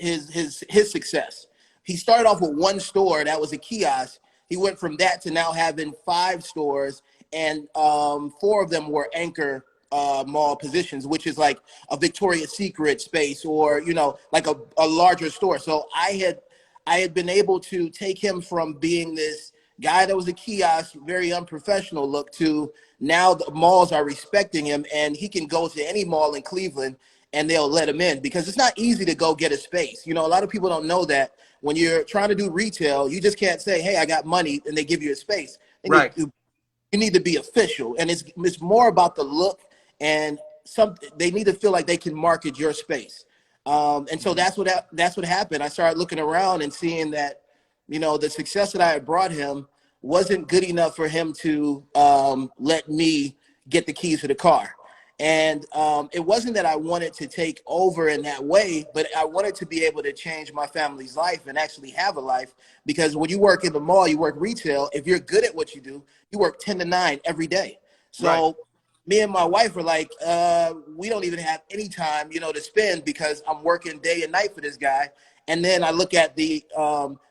success. He started off with one store that was a kiosk. He went from that to now having 5 stores, and 4 of them were anchor mall positions, which is like a Victoria's Secret space or like a larger store. So I had been able to take him from being this guy that was a kiosk, very unprofessional look, to now the malls are respecting him, and he can go to any mall in Cleveland and they'll let him in, because it's not easy to go get a space. A lot of people don't know that when you're trying to do retail, you just can't say, hey, I got money, and they give you a space. Right. You need to be official, and it's more about the look, and they need to feel like they can market your space. And so that's what happened. I started looking around and seeing that the success that I had brought him wasn't good enough for him to let me get the keys to the car. And it wasn't that I wanted to take over in that way, but I wanted to be able to change my family's life and actually have a life. Because when you work in the mall, you work retail, if you're good at what you do, you work 10 to 9 every day. So right. Me and my wife were like, we don't even have any time, to spend, because I'm working day and night for this guy. And then I look at the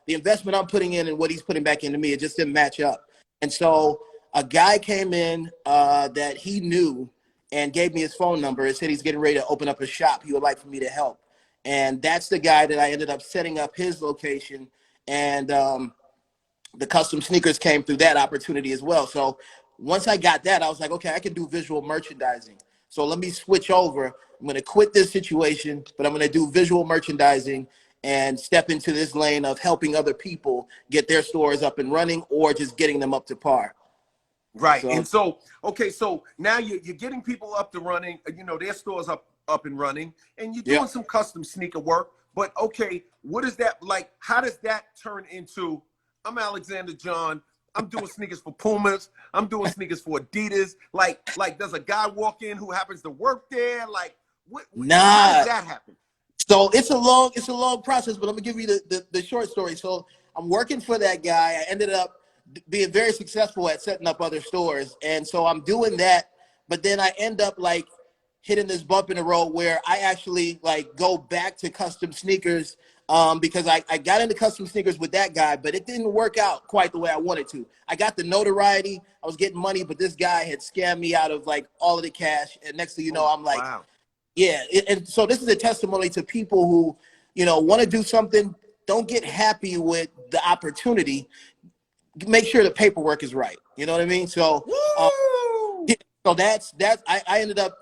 investment I'm putting in and what he's putting back into me. It just didn't match up. And so a guy came in that he knew and gave me his phone number and said he's getting ready to open up a shop. He would like for me to help. And that's the guy that I ended up setting up his location. And the custom sneakers came through that opportunity as well. So once I got that, I was like, okay, I can do visual merchandising. So let me switch over. I'm going to quit this situation, but I'm going to do visual merchandising and step into this lane of helping other people get their stores up and running, or just getting them up to par. Right. So And so, okay, so now you're getting people up to running, their stores up and running, and you're yeah. doing some custom sneaker work. But okay, what is that like? How does that turn into I'm Alexander John, I'm doing sneakers for Pumas, I'm doing sneakers for Adidas. Like does a guy walk in who happens to work there? Like how does Nah. that happen? So it's a long process, but I'm gonna give you the short story. So I'm working for that guy. I ended up being very successful at setting up other stores, and so I'm doing that. But then I end up like hitting this bump in the road where I actually like go back to custom sneakers because I got into custom sneakers with that guy, but it didn't work out quite the way I wanted to. I got the notoriety, I was getting money, but this guy had scammed me out of like all of the cash, and next thing you know, I'm like. Wow. Yeah, and so this is a testimony to people who, want to do something, don't get happy with the opportunity. Make sure the paperwork is right. You know what I mean? So, Woo! yeah, so that's I ended up,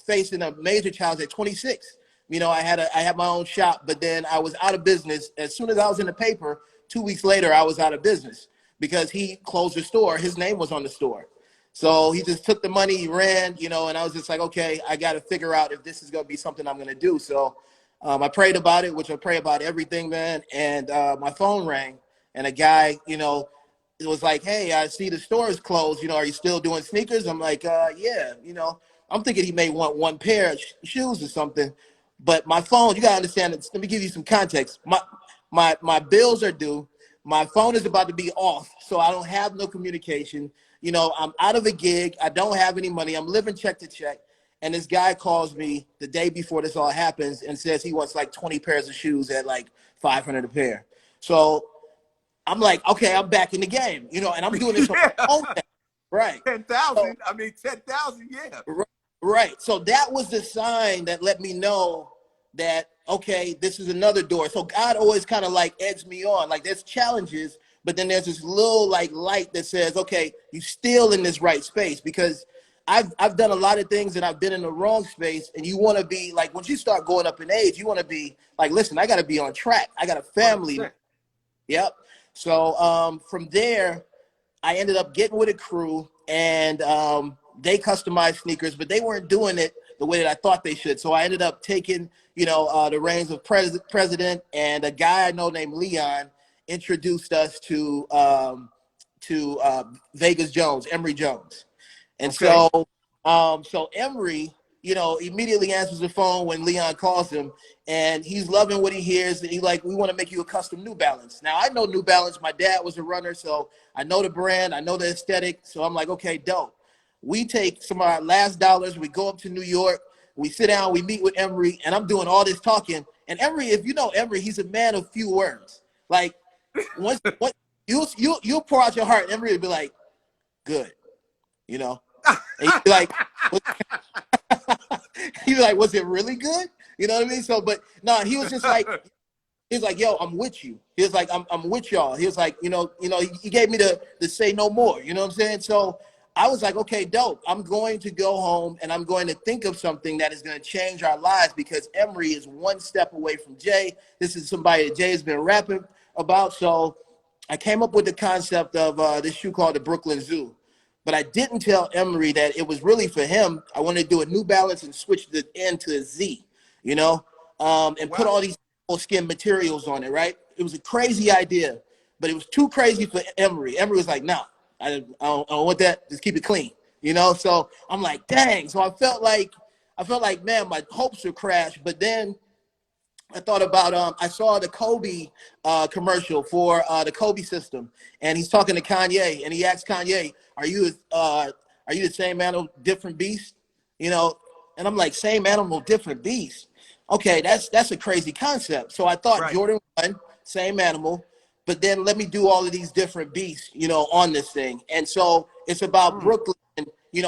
facing a major challenge at 26. I had my own shop, but then I was out of business as soon as I was in the paper. 2 weeks later, I was out of business because he closed the store. His name was on the store. So he just took the money, he ran, and I was just like, okay, I got to figure out if this is going to be something I'm going to do. So I prayed about it, which I pray about everything, man. And my phone rang, and a guy, it was like, hey, I see the store is closed. Are you still doing sneakers? I'm like, yeah, I'm thinking he may want one pair of shoes or something. But my phone, you got to understand, let me give you some context. My bills are due. My phone is about to be off, so I don't have no communication. I'm out of a gig. I don't have any money. I'm living check to check. And this guy calls me the day before this all happens and says he wants like 20 pairs of shoes at like 500 a pair. So I'm like, okay, I'm back in the game, and I'm doing this on my own. Right. 10,000. So, I mean, 10,000. Yeah. right. So that was the sign that let me know that, okay, this is another door. So God always kind of like edged me on. Like there's challenges, but then there's this little like light that says, okay, you're still in this right space, because I've done a lot of things and I've been in the wrong space. And you want to be like, once you start going up in age, you want to be like, listen, I got to be on track. I got a family. 100%. Yep. So from there, I ended up getting with a crew, and they customized sneakers, but they weren't doing it the way that I thought they should. So I ended up taking, the reins of president, and a guy I know named Leon introduced us to Vegas Jones, Emory Jones. And Okay. so Emory, immediately answers the phone when Leon calls him, and he's loving what he hears. And he's like, we want to make you a custom New Balance. Now, I know New Balance. My dad was a runner, so I know the brand. I know the aesthetic. So I'm like, okay, dope. We take some of our last dollars. We go up to New York. We sit down. We meet with Emory, and I'm doing all this talking. And Emory, if you know Emory, he's a man of few words. Like, once you pour out your heart, Emory will be like, good, And you'd be like, he'd be like, was it really good? You know what I mean? So, but no, he was just like, he was like, yo, I'm with you. He was like, I'm with y'all. He was like, he gave me the say no more. You know what I'm saying? So I was like, okay, dope. I'm going to go home and I'm going to think of something that is going to change our lives, because Emory is one step away from Jay. This is somebody that Jay has been rapping about. So I came up with the concept of this shoe called the Brooklyn Zoo. But I didn't tell Emory that it was really for him. I wanted to do a New Balance and switch the N to a Z, and put Wow. all these skin materials on it, right? It was a crazy idea, but it was too crazy for Emory. Emory was like, no, I don't want that. Just keep it clean, So I'm like, dang. So I felt like, man, my hopes were crashed. But then I thought about I saw the Kobe commercial for the Kobe system, and he's talking to Kanye, and he asked Kanye, "Are you the same animal, different beast?" And I'm like, "Same animal, different beast." Okay, that's a crazy concept. So I thought Right. Jordan 1, same animal, but then let me do all of these different beasts, on this thing. And so it's about Brooklyn,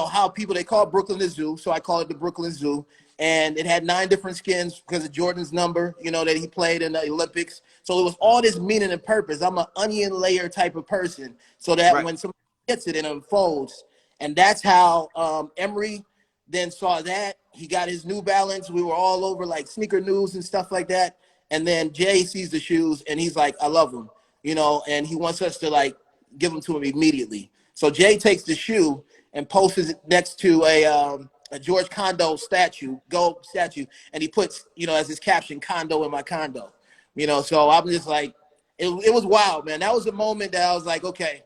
how people, they call Brooklyn the zoo. So I call it the Brooklyn Zoo. And it had 9 different skins because of Jordan's number, that he played in the Olympics. So it was all this meaning and purpose. I'm an onion layer type of person, so that Right. when somebody gets it, it unfolds. And that's how Emory then saw that. He got his New Balance. We were all over like sneaker news and stuff like that. And then Jay sees the shoes and he's like, I love them, and he wants us to like give them to him immediately. So Jay takes the shoe and posts it next to a George Condo statue, gold statue, and he puts, you know, as his caption, "Condo in my condo." You know, so I'm just like, it was wild, man. That was a moment that I was like, okay,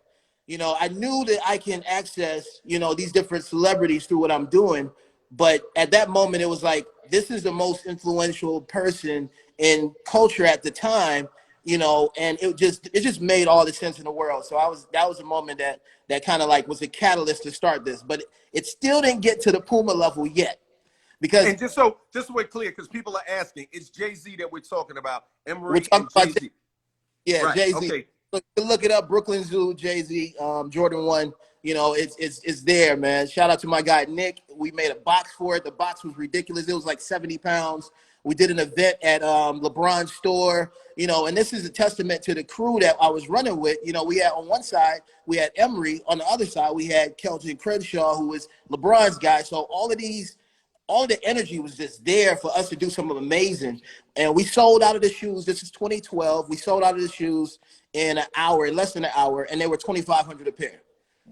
you know, I knew that I can access, you know, these different celebrities through what I'm doing, but at that moment, it was like, this is the most influential person in culture at the time, you know, and it just made all the sense in the world. So that was a moment that kind of like was a catalyst to start this, but it still didn't get to the Puma level yet, because And just so we're clear, because people are asking, it's Jay-Z that we're talking about, we're Emery talking and about Jay-Z. yeah, Right. Jay-Z. Okay. Look it up, Brooklyn Zoo, Jay-Z, Jordan 1. You know, it's there, man. Shout out to my guy Nick. We made a box for it. The box was ridiculous. It was like 70 pounds. We did an event at LeBron's store, you know, and this is a testament to the crew that I was running with. You know, we had on one side, we had Emery. On the other side, we had Kelton Crenshaw, who was LeBron's guy. So all the energy was just there for us to do something amazing. And we sold out of the shoes. This is 2012. We sold out of the shoes in an hour, in less than an hour, and they were 2,500 a pair.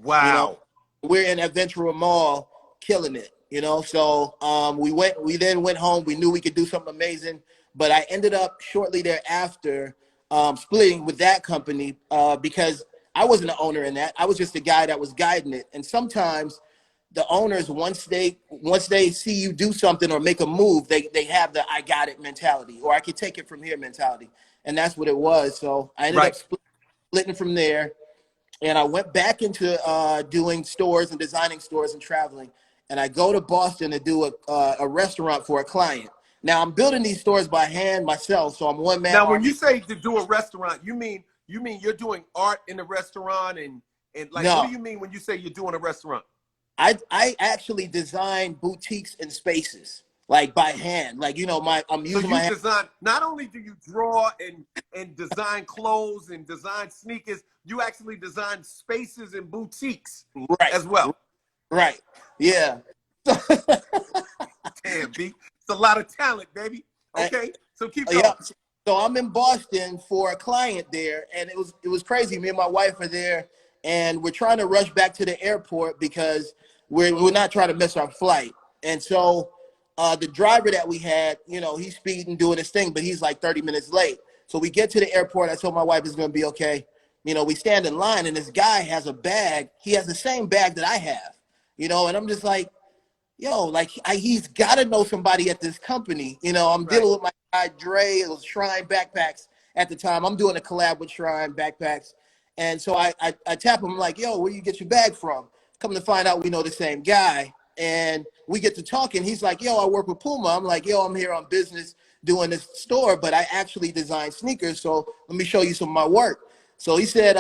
Wow. You know, we're in Adventure Mall killing it, you know. So we then went home. We knew we could do something amazing, but I ended up shortly thereafter splitting with that company because I wasn't the owner in that. I was just the guy that was guiding it. And sometimes the owners, once they see you do something or make a move, they have the "I got it" mentality, or "I can take it from here" mentality. And that's what it was. So I ended up splitting from there. And I went back into doing stores and designing stores and traveling. And I go to Boston to do a restaurant for a client. Now I'm building these stores by hand myself, so I'm one man Now, when army. you say to do a restaurant, you mean you're doing art in the restaurant, and like, No, what do you mean when you say you're doing a restaurant? I actually design boutiques and spaces like by hand. Like, you know, I'm So using my you hand. design, not only do you draw and design clothes and design sneakers, you actually design spaces and boutiques Right, as well. right, yeah. Damn, B. It's a lot of talent, baby. Okay, so keep going. Yeah. So I'm in Boston for a client there, and it was crazy. Me and my wife are there, and we're trying to rush back to the airport because we're not trying to miss our flight. And so the driver that we had, you know, he's speeding, doing his thing, but he's like 30 minutes late. So we get to the airport. I told my wife it's going to be okay. You know, we stand in line, and this guy has a bag. He has the same bag that I have, you know, and I'm just like, yo, like he's got to know somebody at this company. You know, I'm Right. dealing with my guy Dre. It was Shrine Backpacks at the time. I'm doing a collab with Shrine Backpacks. And so I tap him like, yo, where you get your bag from? Come to find out we know the same guy. And we get to talking. He's like, yo, I work with Puma. I'm like, yo, I'm here on business doing this store, but I actually design sneakers. So let me show you some of my work. So he said,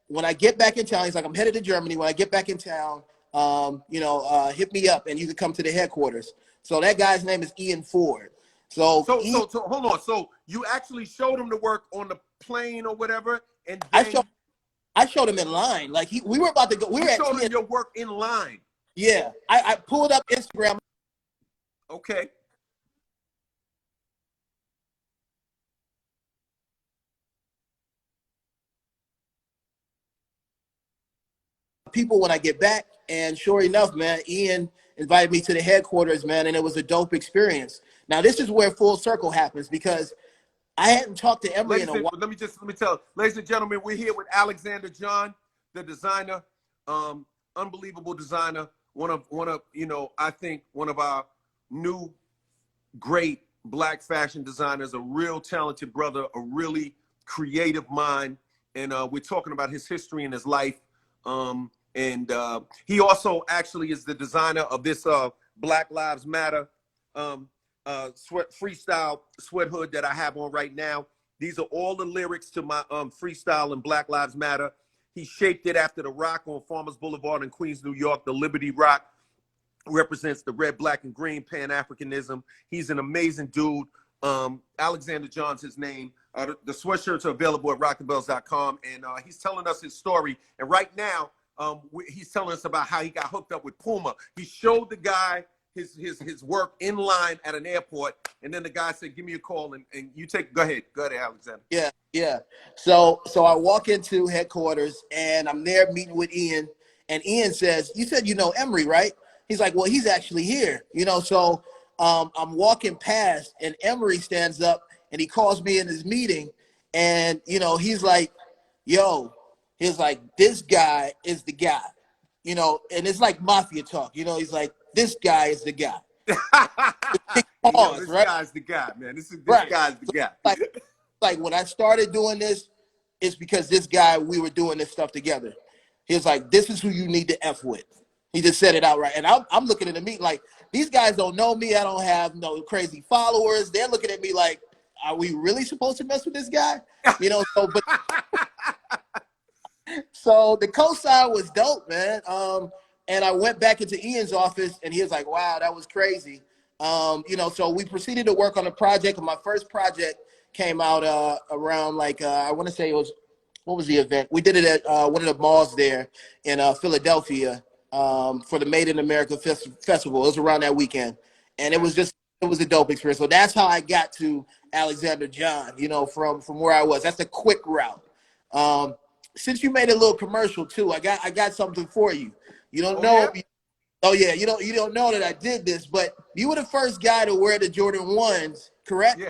when I get back in town, he's like, I'm headed to Germany. When I get back in town, you know, hit me up and you can come to the headquarters. So that guy's name is Ian Ford. So hold on. So you actually showed him the work on the plane or whatever, and then I showed him in line. Like we were about to go. We were at showed him your work in line. Yeah, I pulled up Instagram. Okay. People when I get back, and sure enough, man, Ian invited me to the headquarters, man, and it was a dope experience. Now this is where full circle happens because I hadn't talked to Emery in a while. Let me tell, ladies and gentlemen, we're here with Alexander John, the designer, unbelievable designer, one of you know, I think one of our new great black fashion designers, a real talented brother, a really creative mind, and we're talking about his history and his life. And he also actually is the designer of this Black Lives Matter freestyle sweat hood that I have on right now. These are all the lyrics to my freestyle and Black Lives Matter. He shaped it after the rock on Farmers Boulevard in Queens, New York. The Liberty Rock represents the red, black, and green Pan-Africanism. He's an amazing dude. Alexander John's his name. The sweatshirts are available at rockthebells.com, and he's telling us his story. And right now, he's telling us about how he got hooked up with Puma. He showed the guy his work in line at an airport, and then the guy said, "Give me a call," and you take. Go ahead, Alexander. Yeah. So I walk into headquarters and I'm there meeting with Ian, and Ian says, "You said you know Emery, right?" He's like, "Well, he's actually here." So I'm walking past, and Emery stands up and he calls me in his meeting, and he's like, "Yo," he's like, "This guy is the guy," and it's like mafia talk. He's like, "This guy is the guy." This right? guy's the guy, man. This Right. guy's the guy. Like when I started doing this, it's because this guy, we were doing this stuff together. He was like, "This is who you need to F with." He just said it outright. And I'm looking at the meeting like, these guys don't know me. I don't have no crazy followers. They're looking at me like, are we really supposed to mess with this guy? So the cosign was dope, man. And I went back into Ian's office and he was like, "Wow, that was crazy." So we proceeded to work on a project, and my first project came out around like I want to say it was, what was the event? We did it at one of the malls there in Philadelphia for the Made in America Festival. It was around that weekend, and it was a dope experience. So that's how I got to Alexander John. From where I was. That's a quick route. Since you made a little commercial too, I got something for you. You don't know. Yeah? Oh yeah, you don't know that I did this, but you were the first guy to wear the Jordan 1s, correct?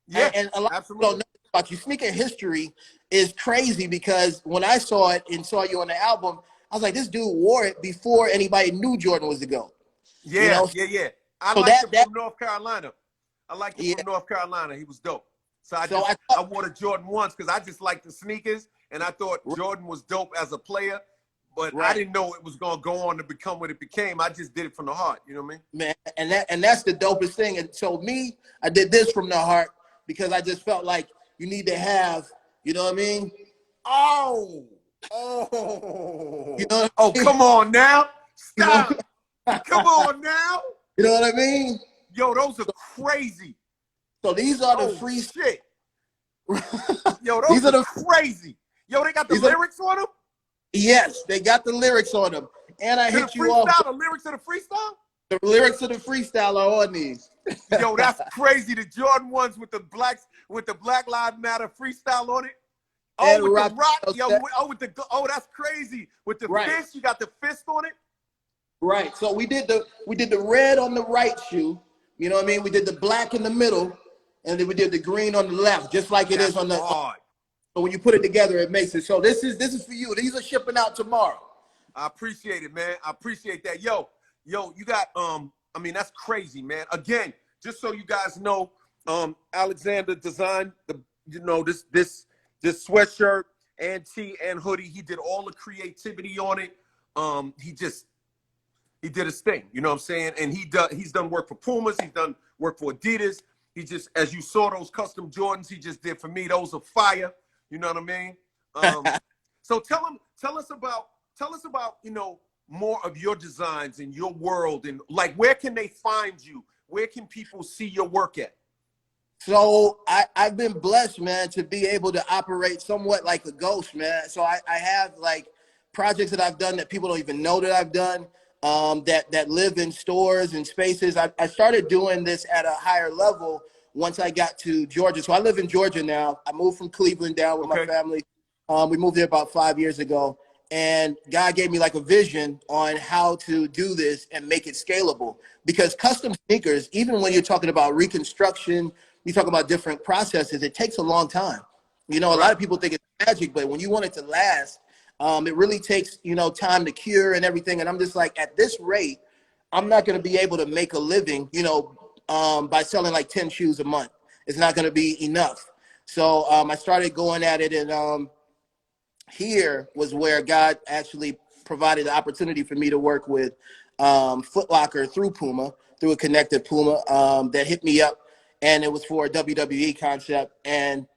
Yeah, and a lot absolutely. of people don't know about you. Sneaker history is crazy because when I saw it and saw you on the album, I was like, this dude wore it before anybody knew Jordan was the GOAT. Yeah. I liked him from North Carolina. From North Carolina. He was dope. So I wore the Jordan 1s because I just liked the sneakers, and I thought Jordan was dope as a player. But I didn't know it was gonna go on to become what it became. I just did it from the heart. You know what I mean? Man, and that's the dopest thing. And so I did this from the heart because I just felt like you need to have, you know what I mean? Oh, come on now. Stop. Come on now. You know what I mean? Yo, those are crazy. So these are the free shit. Yo, those are crazy. Yo, they got the lyrics on them? Yes, they got the lyrics on them. And I hit you off. The lyrics of the freestyle? The lyrics of the freestyle are on these. Yo, that's crazy. The Jordan 1s with the Black Lives Matter freestyle on it. Oh, and with the rock. Yo, that's crazy. With the fist, you got the fist on it. Right. So we did the red on the right shoe. You know what I mean? We did the black in the middle, and then we did the green on the left, just like it is on the. So when you put it together, it makes it. So this is for you. These are shipping out tomorrow. I appreciate it, man. I appreciate that. Yo, you got I mean, that's crazy, man. Again, just so you guys know, Alexander designed this sweatshirt and tee and hoodie. He did all the creativity on it. He did his thing, you know what I'm saying? And he's done work for Pumas, he's done work for Adidas. He just, as you saw those custom Jordans he just did for me, those are fire. You know what I mean? So tell us about, more of your designs and your world, and like, where can they find you? Where can people see your work at? So I've been blessed, man, to be able to operate somewhat like a ghost, man. So I have like projects that I've done that people don't even know that I've done, that live in stores and spaces. I started doing this at a higher level once I got to Georgia. So I live in Georgia now. I moved from Cleveland down with my family. We moved there about 5 years ago. And God gave me like a vision on how to do this and make it scalable. Because custom sneakers, even when you're talking about reconstruction, you talk about different processes, it takes a long time. A lot of people think it's magic, but when you want it to last, it really takes, time to cure and everything. And I'm just like, at this rate, I'm not going to be able to make a living, by selling like 10 shoes a month. It's not going to be enough. So I started going at it, and here was where God actually provided the opportunity for me to work with Foot Locker through Puma, through a connected Puma that hit me up, and it was for a WWE concept. And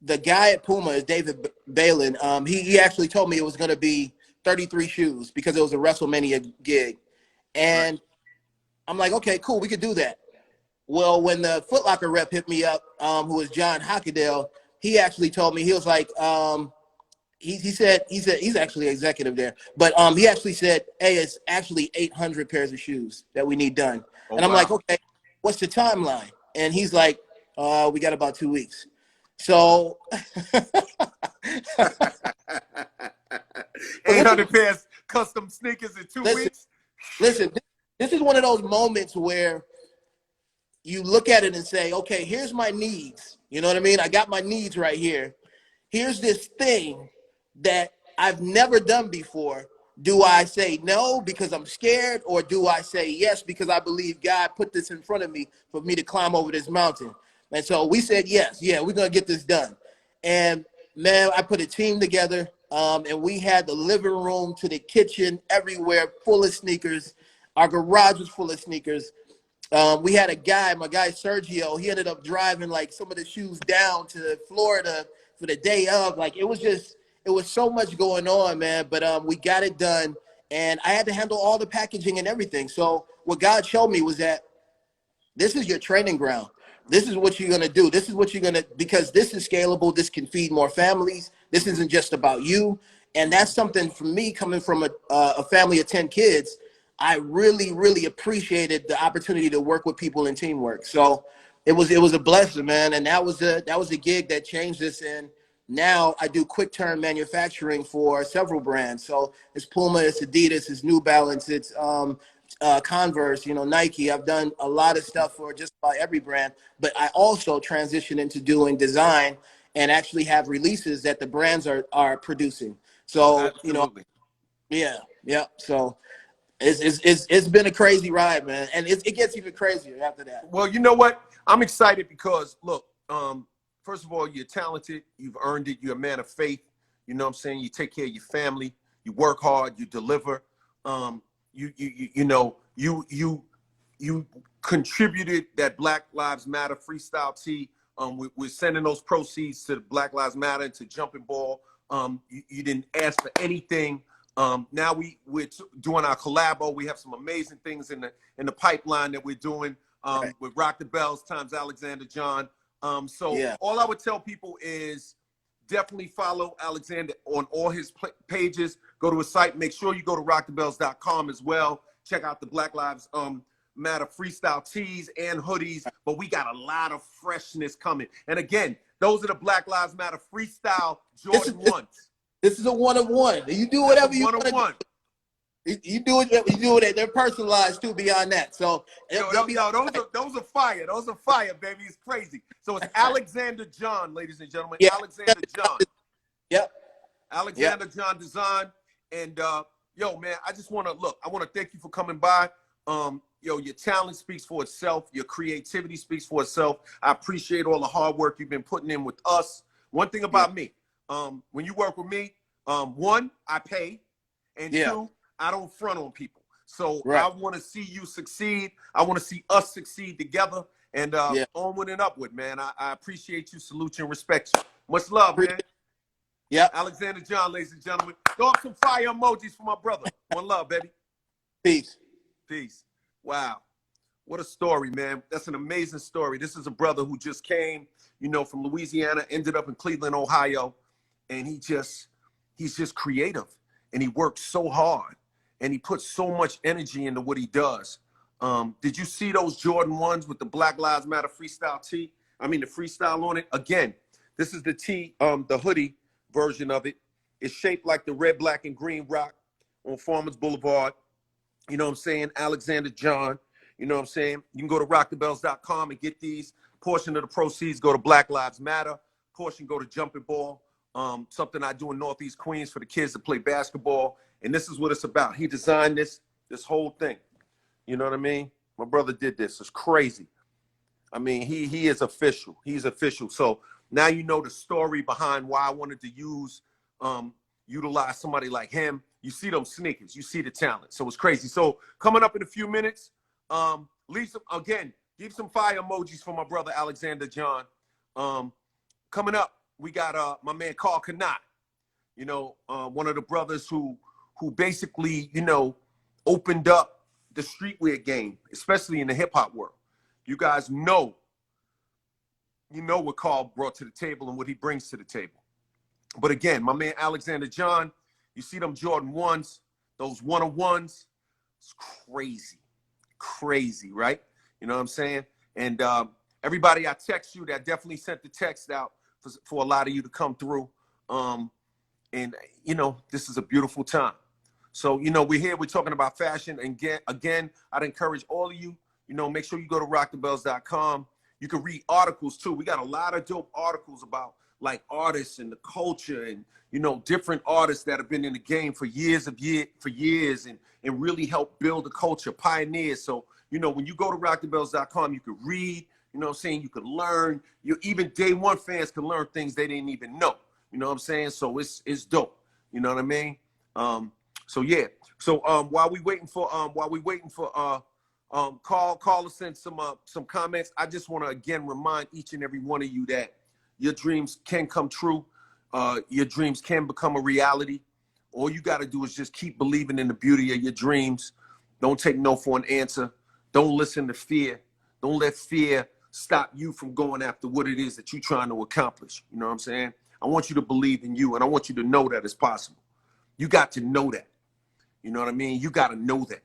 the guy at Puma is David Balin. He actually told me it was going to be 33 shoes because it was a WrestleMania gig. And I'm like, okay, cool, we could do that. Well, when the Foot Locker rep hit me up, who was John Hockadale, he actually told me, he was like, he said he's actually executive there, but he actually said, hey, it's actually 800 pairs of shoes that we need done. Oh, And I'm like, wow. okay, what's the timeline? And he's like, we got about 2 weeks. So, so 800 pairs custom sneakers in 2 listen, weeks. listen, this is one of those moments where you look at it and say, okay, here's my needs. You know what I mean? I got my needs right here. Here's this thing that I've never done before. Do I say no because I'm scared, or do I say yes because I believe God put this in front of me for me to climb over this mountain? And so we said yes. Yeah, we're going to get this done. And man, I put a team together, and we had the living room to the kitchen, everywhere full of sneakers. Our garage was full of sneakers. We had a guy, my guy Sergio, he ended up driving like some of the shoes down to Florida for the day of. Like, it was so much going on, man. But we got it done, and I had to handle all the packaging and everything. So what God showed me was that this is your training ground. This is what you're going to do. This is what you're going to, because this is scalable. This can feed more families. This isn't just about you. And that's something for me, coming from a family of 10 kids. I really, really appreciated the opportunity to work with people in teamwork. So it was a blessing, man. And that was a gig that changed this. And now I do quick turn manufacturing for several brands. So it's Puma, it's Adidas, it's New Balance, it's Converse, Nike. I've done a lot of stuff for just about every brand, but I also transition into doing design and actually have releases that the brands are producing. So, Absolutely. yeah. So it's been a crazy ride, man. And it gets even crazier after that. Well, you know what? I'm excited because, look, first of all, you're talented. You've earned it. You're a man of faith. You know what I'm saying? You take care of your family. You work hard. You deliver. You contributed that Black Lives Matter freestyle tee. We're sending those proceeds to the Black Lives Matter and to Jumping Ball. You didn't ask for anything. Now we're doing our collabo. We have some amazing things in the pipeline that we're doing with Rock the Bells times Alexander John. All I would tell people is definitely follow Alexander on all his pages. Go to his site. Make sure you go to rockthebells.com as well. Check out the Black Lives Matter freestyle tees and hoodies. But we got a lot of freshness coming. And again, those are the Black Lives Matter freestyle Jordan 1s. This is a one-of-one. You do whatever you want to do. You do it. They're personalized too beyond that. So those are fire. Those are fire, baby. It's crazy. So it's Alexander John, ladies and gentlemen. Yeah. Alexander John. Yep. Alexander John Design. And yo, man, I want to thank you for coming by. Your talent speaks for itself. Your creativity speaks for itself. I appreciate all the hard work you've been putting in with us. One thing about me, when you work with me, one, I pay, and two, I don't front on people. So I want to see you succeed. I want to see us succeed together, and onward and upward, man. I appreciate you, salute you, and respect you. Much love, man. Yeah. Alexander John, ladies and gentlemen. Throw up some fire emojis for my brother. One love, baby. Peace. Peace. Wow. What a story, man. That's an amazing story. This is a brother who just came, from Louisiana, ended up in Cleveland, Ohio, and he's just creative, and he works so hard, and he puts so much energy into what he does. Did you see those Jordan 1s with the Black Lives Matter freestyle tee? I mean, the freestyle on it. Again, this is the tee, the hoodie version of it. It's shaped like the red, black, and green rock on Farmers Boulevard. You know what I'm saying? Alexander John. You know what I'm saying? You can go to rockthebells.com and get these. Portion of the proceeds go to Black Lives Matter. Portion go to Jumping Ball. Something I do in Northeast Queens for the kids that play basketball. And this is what it's about. He designed this whole thing. You know what I mean? My brother did this. It's crazy. I mean, he is official. He's official. So now you know the story behind why I wanted to utilize somebody like him. You see them sneakers. You see the talent. So it's crazy. So coming up in a few minutes, give some fire emojis for my brother Alexander John. Coming up, we got my man Carl Kanat, one of the brothers who basically, opened up the streetwear game, especially in the hip hop world. You guys know what Carl brought to the table and what he brings to the table. But again, my man Alexander John, you see them Jordan 1s, those 101s, it's crazy, crazy, right? You know what I'm saying? And everybody I text you, that definitely sent the text out for a lot of you to come through. And, you know, this is a beautiful time. So, you know, we're here, we're talking about fashion. And again, I'd encourage all of you, you know, make sure you go to rockthebells.com. You can read articles too. We got a lot of dope articles about like artists and the culture and, you know, different artists that have been in the game for years and really help build the culture, pioneers. So, you know, when you go to rockthebells.com, you can read, you know what I'm saying? You can learn. Even day one fans can learn things they didn't even know. You know what I'm saying? So it's dope. You know what I mean? So yeah. So while we waiting for Carl sent some comments, I just want to again remind each and every one of you that your dreams can come true. Your dreams can become a reality. All you got to do is just keep believing in the beauty of your dreams. Don't take no for an answer. Don't listen to fear. Don't let fear stop you from going after what it is that you're trying to accomplish. You know what I'm saying? I want you to believe in you, and I want you to know that it's possible. You got to know that. You know what I mean? You got to know that.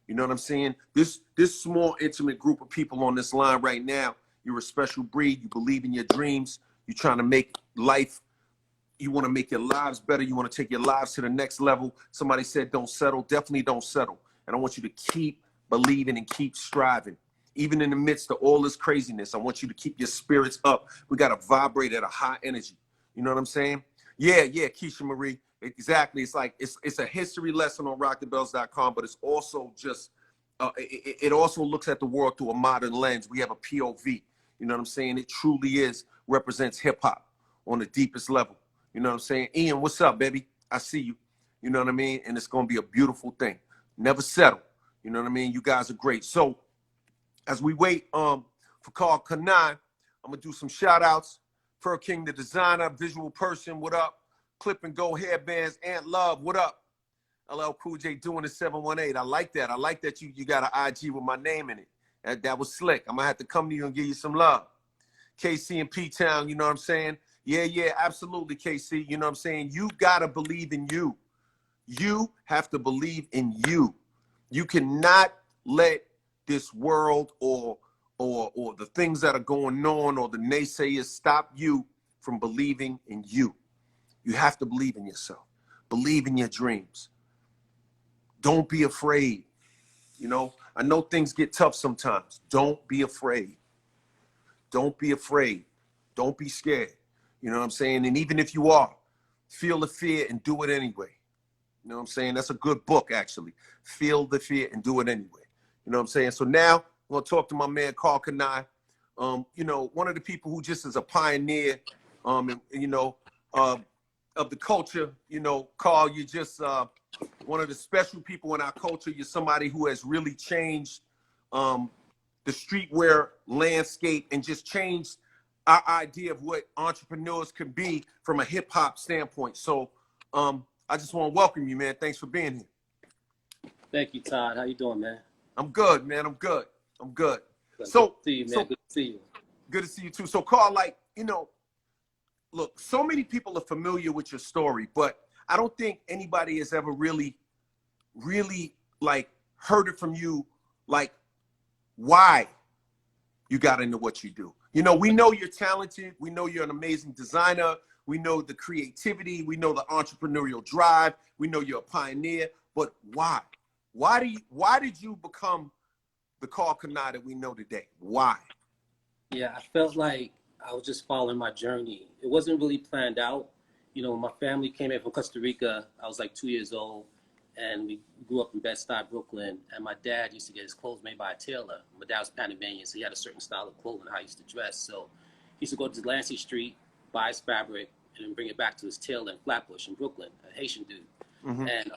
You know what I'm saying? This small, intimate group of people on this line right now, you're a special breed. You believe in your dreams. You're trying to make life. You want to make your lives better. You want to take your lives to the next level. Somebody said don't settle. Definitely don't settle. And I want you to keep believing and keep striving. Even in the midst of all this craziness, I want you to keep your spirits up. We got to vibrate at a high energy. You know what I'm saying? Yeah, Keisha Marie. Exactly. It's like it's a history lesson on rockthebells.com, but it's also just it also looks at the world through a modern lens. We have a POV. You know what I'm saying? It truly represents hip hop on the deepest level. You know what I'm saying? Ian, what's up, baby? I see you. You know what I mean? And it's gonna be a beautiful thing. Never settle. You know what I mean? You guys are great. So as we wait for Carl Kanai, I'm gonna do some shout outs. Fur King, the designer, visual person, what up? Clip and Go Headbands, Ant Love, what up? LLCOOLJ doing the 718. I like that. I like that you got an IG with my name in it. That was slick. I'm gonna have to come to you and give you some love. KC and P-Town, you know what I'm saying? Yeah, absolutely, KC. You know what I'm saying? You gotta believe in you. You have to believe in you. You cannot let this world or the things that are going on or the naysayers stop you from believing in you. You have to believe in yourself. Believe in your dreams. Don't be afraid. You know, I know things get tough sometimes. Don't be afraid. Don't be afraid. Don't be scared. You know what I'm saying? And even if you are, feel the fear and do it anyway. You know what I'm saying? That's a good book, actually. Feel the fear and do it anyway. You know what I'm saying? So now I'm going to talk to my man, Carl Kanai. You know, one of the people who just is a pioneer, you know, of the culture. You know, Carl, you're just one of the special people in our culture. You're somebody who has really changed the streetwear landscape and just changed our idea of what entrepreneurs can be from a hip hop standpoint. So I just want to welcome you, man. Thanks for being here. Thank you, Todd. How you doing, man? I'm good, man. I'm good. Good So, to see you, man. Good to see you. Good to see you too. So, Carl, like, you know, look, so many people are familiar with your story, but I don't think anybody has ever really like heard it from you, like why you got into what you do. You know, we know you're talented. We know you're an amazing designer. We know the creativity. We know the entrepreneurial drive. We know you're a pioneer. But why? Why did you become the Carl Kanai that we know today? Why? Yeah, I felt like I was just following my journey. It wasn't really planned out. You know, my family came in from Costa Rica. I was like 2 years old, and we grew up in Bed-Stuy, Brooklyn. And my dad used to get his clothes made by a tailor. My dad was Panamanian, so he had a certain style of clothing, how he used to dress. So he used to go to Delancey Street, buy his fabric, and then bring it back to his tailor in Flatbush in Brooklyn, a Haitian dude. Mm-hmm. And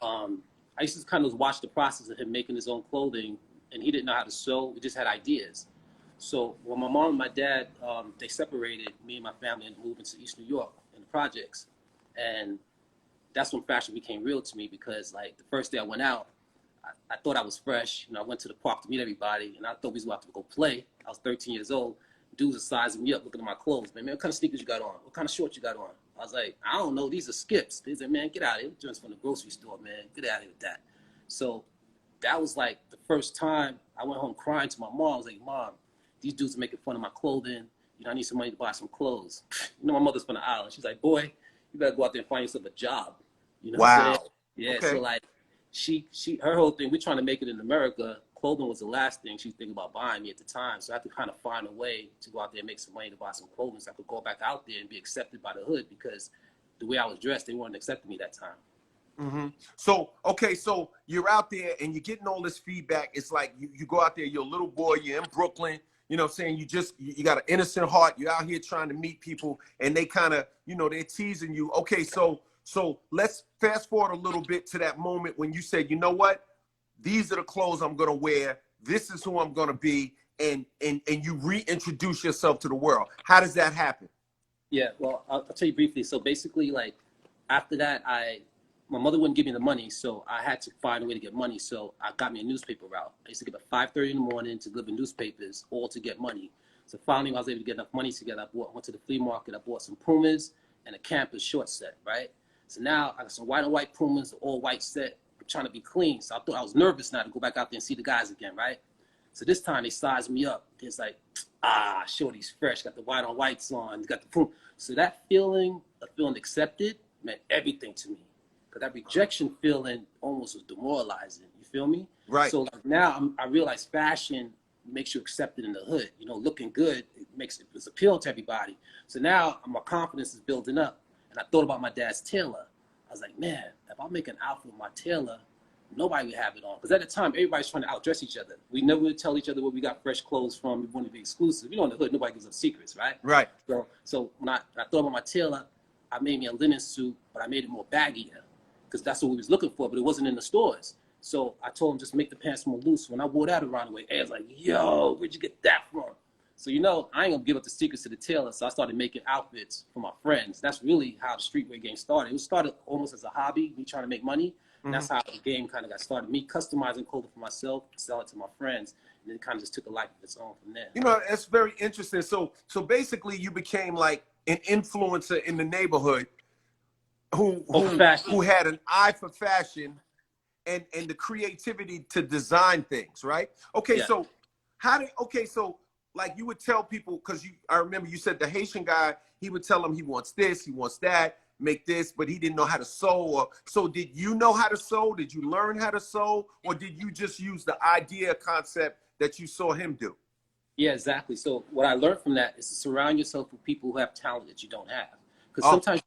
I used to kind of watch the process of him making his own clothing, and he didn't know how to sew. We just had ideas. So when my mom and my dad, they separated, me and my family, and moved into East New York in the projects. And that's when fashion became real to me, because like the first day I went out, I thought I was fresh. You know, I went to the park to meet everybody, and I thought we was about to go play. I was 13 years old. Dudes are sizing me up, looking at my clothes. Man, what kind of sneakers you got on? What kind of shorts you got on? I was like, I don't know. These are skips. They said, man, get out of here. Joints from the grocery store, man. Get out of here with that. So that was like the first time I went home crying to my mom. I was like, Mom, these dudes are making fun of my clothing. You know, I need some money to buy some clothes. You know, my mother's from the island. She's like, boy, you better go out there and find yourself a job. You know what I'm saying? Yeah, okay. So like her whole thing, we're trying to make it in America. Clothing was the last thing she was thinking about buying me at the time. So I had to kind of find a way to go out there and make some money to buy some clothing so I could go back out there and be accepted by the hood, because the way I was dressed, they weren't accepting me that time. Mm-hmm. So, okay, so you're out there and you're getting all this feedback. It's like you go out there, you're a little boy, you're in Brooklyn, you know what I'm saying? You got an innocent heart. You're out here trying to meet people and they kind of, you know, they're teasing you. Okay, so let's fast forward a little bit to that moment when you said, you know what? These are the clothes I'm going to wear. This is who I'm going to be. And you reintroduce yourself to the world. How does that happen? Yeah, well, I'll tell you briefly. So basically, like, after that, my mother wouldn't give me the money, so I had to find a way to get money. So I got me a newspaper route. I used to get up at 5:30 in the morning to deliver newspapers, all to get money. So finally, I was able to get enough money together. I went to the flea market. I bought some Pumas and a campus short set, right? So now I got some white and white Pumas, all white set. I'm trying to be clean. So I thought I was nervous now to go back out there and see the guys again, right? So this time they sized me up. It's like, shorty's fresh. Got the white on whites on. Got the Puma. So that feeling of feeling accepted meant everything to me. Because that rejection feeling almost was demoralizing. You feel me? Right. So like now I realize fashion makes you accepted in the hood. You know, looking good, it's appeal to everybody. So now my confidence is building up. And I thought about my dad's tailor. I was like, man, if I make an outfit with my tailor, nobody would have it on. Because at the time, everybody's trying to outdress each other. We never would tell each other where we got fresh clothes from. We wanted to be exclusive. You know, in the hood, nobody gives up secrets, right? Right. So when I thought about my tailor, I made me a linen suit, but I made it more baggier, because that's what we was looking for, but it wasn't in the stores. So I told him just make the pants more loose. When I wore that around the way, I was like, yo, where'd you get that from? So, you know, I ain't gonna give up the secrets to the tailor. So I started making outfits for my friends. That's really how the streetwear game started. It started almost as a hobby, me trying to make money. And that's how the game kind of got started. Me customizing clothing for myself, sell it to my friends. And then it kind of just took a life of its own from there. You know, that's very interesting. So basically you became like an influencer in the neighborhood who had an eye for fashion and the creativity to design things, right? Okay, yeah. So so like you would tell people, because I remember you said the Haitian guy, he would tell them he wants this, he wants that, make this, but he didn't know how to sew. So did you know how to sew? Did you learn how to sew? Or did you just use the idea concept that you saw him do? Yeah, exactly. So what I learned from that is to surround yourself with people who have talent that you don't have. Because sometimes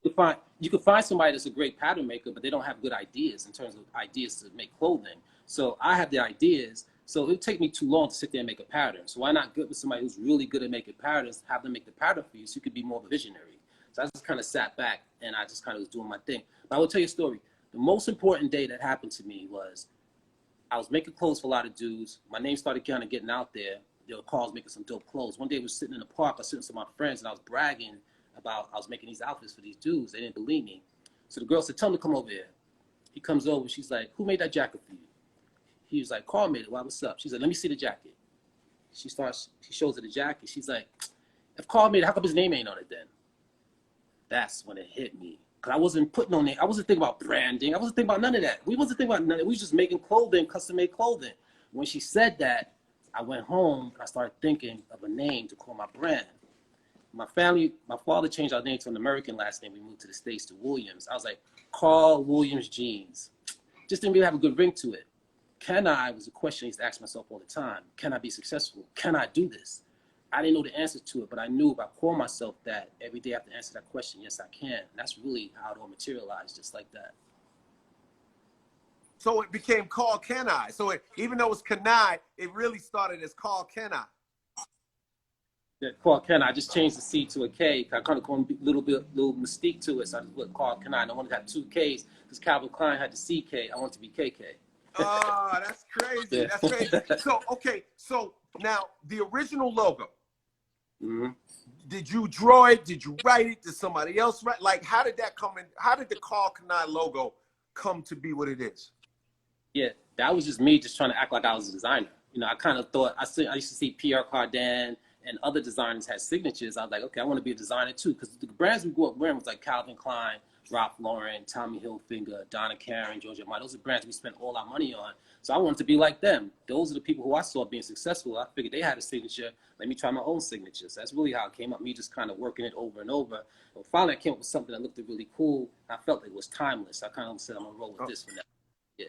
you can find somebody that's a great pattern maker, but they don't have good ideas in terms of ideas to make clothing. So I have the ideas. So it would take me too long to sit there and make a pattern. So why not get with somebody who's really good at making patterns, have them make the pattern for you so you could be more of a visionary. So I just kind of sat back and I just kind of was doing my thing. But I will tell you a story. The most important day that happened to me was I was making clothes for a lot of dudes. My name started kind of getting out there. There were calls making some dope clothes. One day I was sitting in the park, I was sitting with my friends, and I was bragging about I was making these outfits for these dudes. They didn't believe me. So the girl said, tell him to come over here. He comes over. She's like, who made that jacket for you? He was like, Carl made it. Why, what's up? She's like, let me see the jacket. She shows her the jacket. She's like, if Carl made it, how come his name ain't on it then? That's when it hit me. Because I wasn't putting on it. I wasn't thinking about branding. I wasn't thinking about none of that. We wasn't thinking about none of it. We was just making clothing, custom-made clothing. When she said that, I went home and I started thinking of a name to call my brand. My father changed our name to an American last name. We moved to the States to Williams. I was like, Carl Williams Jeans. Just didn't really have a good ring to it. Can I was a question I used to ask myself all the time. Can I be successful? Can I do this? I didn't know the answer to it, but I knew if I called myself that every day I have to answer that question, yes, I can. And that's really how it all materialized, just like that. So it became Carl Can I. So even though it was Can I, it really started as Carl Can I. Yeah, Carl Can I. I just changed the C to a K. I kind of call a little mystique to it. So I just put Carl Can I. And I wanted to have two Ks because Calvin Klein had the CK. I want it to be KK. Oh, that's crazy. Yeah. That's crazy. So, okay. So now the original logo, did you draw it? Did you write it? Did somebody else write? Like, how did that come in? How did the Carl Can I logo come to be what it is? Yeah, that was just me just trying to act like I was a designer. You know, I kind of thought, I used to see Pierre Cardin and other designers had signatures. I was like, okay, I want to be a designer too, because the brands we grew up wearing was like Calvin Klein, Ralph Lauren, Tommy Hilfiger, Donna Karan, Giorgio Armani. Those are brands we spent all our money on. So I wanted to be like them. Those are the people who I saw being successful. I figured they had a signature. Let me try my own signature. So that's really how it came up, me just kind of working it over and over. And finally, I came up with something that looked really cool. I felt like it was timeless. I kind of said, I'm going to roll with this for now. Yeah.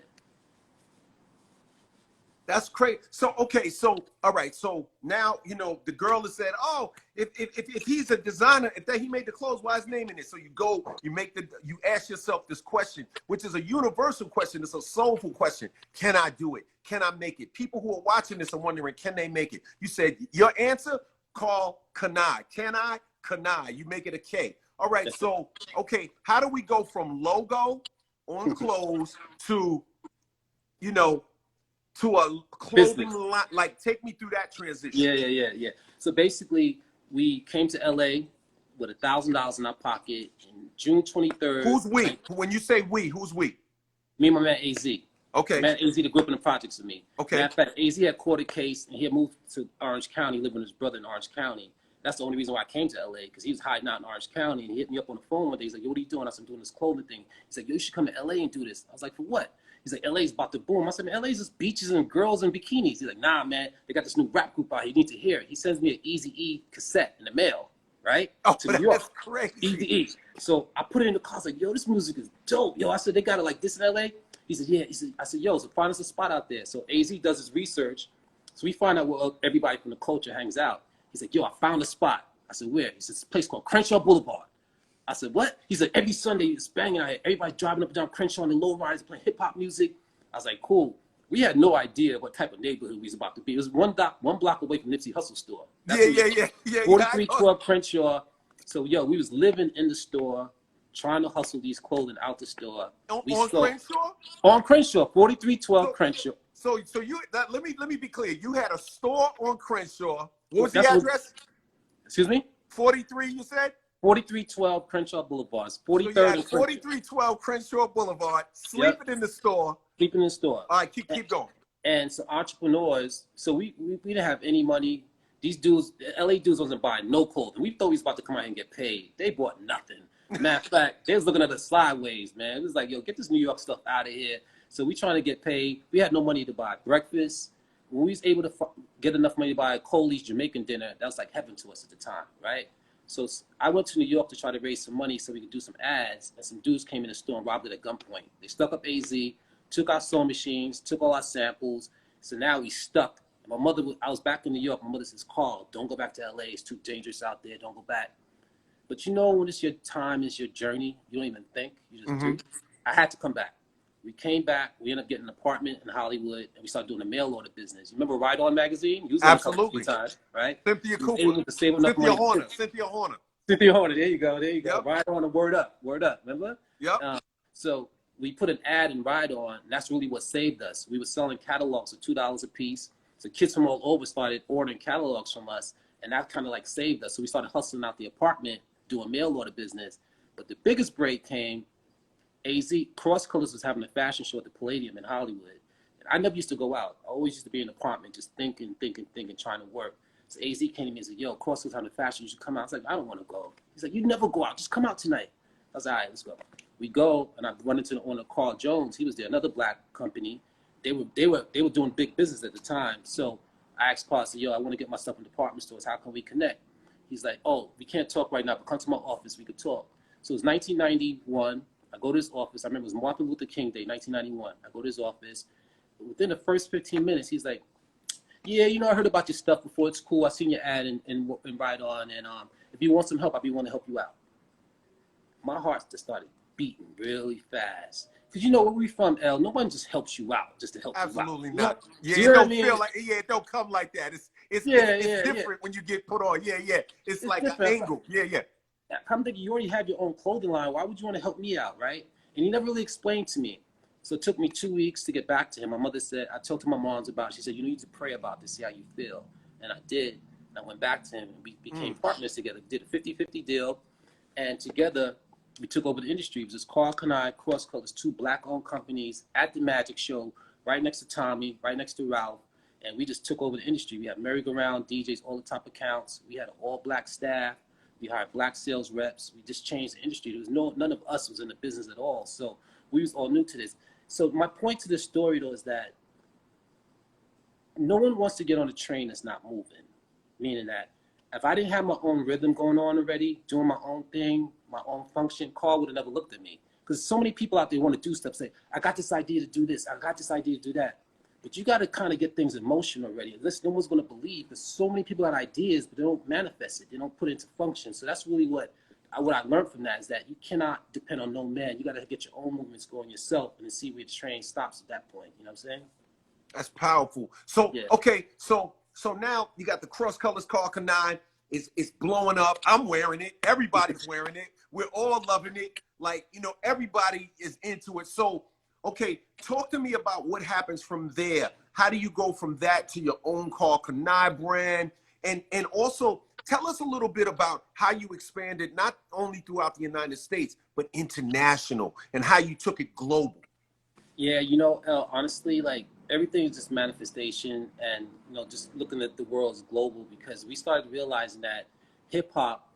That's great. So, okay. So, all right. So now, you know, the girl has said, oh, if he's a designer, if that he made the clothes, why is name in it? So you go, you ask yourself this question, which is a universal question. It's a soulful question. Can I do it? Can I make it? People who are watching this are wondering, can they make it? You said your answer, call Kanai. Can I? Kanai. You make it a K. All right. So, okay. How do we go from logo on clothes to, you know, to a clothing line? Like, take me through that transition. Yeah. So basically, we came to LA with $1,000 in our pocket in June 23rd. Who's we? When you say we, who's we? Me and my man AZ. Okay. My man AZ, the group in the projects with me. Okay. Matter of fact, AZ had caught a case and he had moved to Orange County, living with his brother in Orange County. That's the only reason why I came to LA, because he was hiding out in Orange County, and he hit me up on the phone one day. He's like, yo, what are you doing? I said, I'm doing this clothing thing. He's like, yo, you should come to LA and do this. I was like, for what? He's like, LA's about to boom. I said, man, LA's just beaches and girls in bikinis. He's like, nah, man, they got this new rap group out here. You need to hear it. He sends me an Eazy-E cassette in the mail, right? Oh, to New York. That's crazy. Eazy-E. So I put it in the car. I was like, yo, this music is dope. Yo, I said, they got it like this in LA? He said, yeah. I said, yo, so find us a spot out there. So AZ does his research. So we find out where everybody from the culture hangs out. He's like, yo, I found a spot. I said, where? He said, it's a place called Crenshaw Boulevard. I said, what? He said, every Sunday it's banging out here. Everybody driving up and down Crenshaw on the low riders playing hip hop music. I was like, cool. We had no idea what type of neighborhood we was about to be. It was one block away from Nipsey Hussle store. Yeah. 4312 Crenshaw. So, yo, we was living in the store, trying to hustle these clothing out the store. On Crenshaw? On Crenshaw, 4312 Crenshaw. So you let me be clear. You had a store on Crenshaw. What was the address? Excuse me? 43, you said? 4312 Crenshaw Boulevard. 43rd so and 4312 Crenshaw Boulevard, sleeping in the store. Sleeping in the store. All right, keep going. And so entrepreneurs, so we didn't have any money. These dudes, LA dudes wasn't buying no clothing. We thought we was about to come out and get paid. They bought nothing. Matter of fact, they was looking at us sideways, man. It was like, yo, get this New York stuff out of here. So we trying to get paid. We had no money to buy breakfast. When we was able to get enough money to buy a Coley's Jamaican dinner, that was like heaven to us at the time, right? So I went to New York to try to raise some money so we could do some ads, and some dudes came in the store and robbed it at gunpoint. They stuck up AZ, took our sewing machines, took all our samples. So now we stuck. My mother, I was back in New York. My mother says, Carl, don't go back to LA. It's too dangerous out there. Don't go back. But you know, when it's your time, it's your journey, you don't even think. You just do. I had to come back. We came back. We ended up getting an apartment in Hollywood, and we started doing a mail order business. You remember Ride On magazine? Absolutely. Times, right? Cynthia Cooper. Cynthia Horner. There you go. Yep. Ride On and Word Up. Remember? Yep. So we put an ad in Ride On, and that's really what saved us. We were selling catalogs for $2 a piece. So kids from all over started ordering catalogs from us, and that kind of like saved us. So we started hustling out the apartment, doing mail order business. But the biggest break came. AZ Cross Colors was having a fashion show at the Palladium in Hollywood. And I never used to go out. I always used to be in the apartment just thinking, trying to work. So AZ came to me and said, yo, Cross Colors having a fashion, you should come out. I was like, I don't want to go. He's like, you never go out, just come out tonight. I was like, all right, let's go. We go, and I run into the owner, Carl Jones. He was there, another black company. They were doing big business at the time. So I asked Carl, I said, yo, I want to get myself in department stores. How can we connect? He's like, oh, we can't talk right now, but come to my office, we could talk. So it was 1991. I go to his office. I remember it was Martin Luther King Day, 1991. I go to his office. Within the first 15 minutes, he's like, yeah, you know, I heard about your stuff before. It's cool. I seen your ad in Ride On. And if you want some help, I'd be willing to help you out. My heart just started beating really fast. Because you know, where we from, L, no one just helps you out just to help Absolutely you out. Not. Yeah, it don't feel like, it don't come like that. It's different when you get put on. Yeah. It's like an angle. Yeah. I'm thinking, you already have your own clothing line. Why would you want to help me out, right? And he never really explained to me. So it took me 2 weeks to get back to him. My mother said, I talked to my moms about it. She said, you need to pray about this, see how you feel. And I did. And I went back to him, and we became partners together. We did a 50-50 deal. And together, we took over the industry. It was just Carl Kanai, Cross Colors, two black-owned companies at the Magic Show, right next to Tommy, right next to Ralph. and we just took over the industry. We had merry-go-round DJs, all the top accounts. We had an all-black staff. We hired black sales reps. We just changed the industry. There was none of us was in the business at all. So we was all new to this. So my point to this story, though, is that no one wants to get on a train that's not moving. Meaning that if I didn't have my own rhythm going on already, doing my own thing, my own function, Carl would have never looked at me. Because so many people out there want to do stuff, say, I got this idea to do this, I got this idea to do that. But you got to kind of get things in motion already. Unless no one's going to believe, because so many people have ideas, but they don't manifest it. They don't put it into function. So that's really what I learned from that, is that you cannot depend on no man. You got to get your own movements going yourself and then see where the train stops at that point. You know what I'm saying? That's powerful. So, Yeah. okay, so now you got the Cross Colors Carca 9. It's blowing up. I'm wearing it. Everybody's wearing it. We're all loving it. Like, you know, everybody is into it. So, okay, talk to me about what happens from there. How do you go from that to your own Carca 9 brand? And also tell us a little bit about how you expanded not only throughout the United States, but international, and how you took it global. Yeah, you know, honestly, like everything is just manifestation, and you know, just looking at the world as global, because we started realizing that hip hop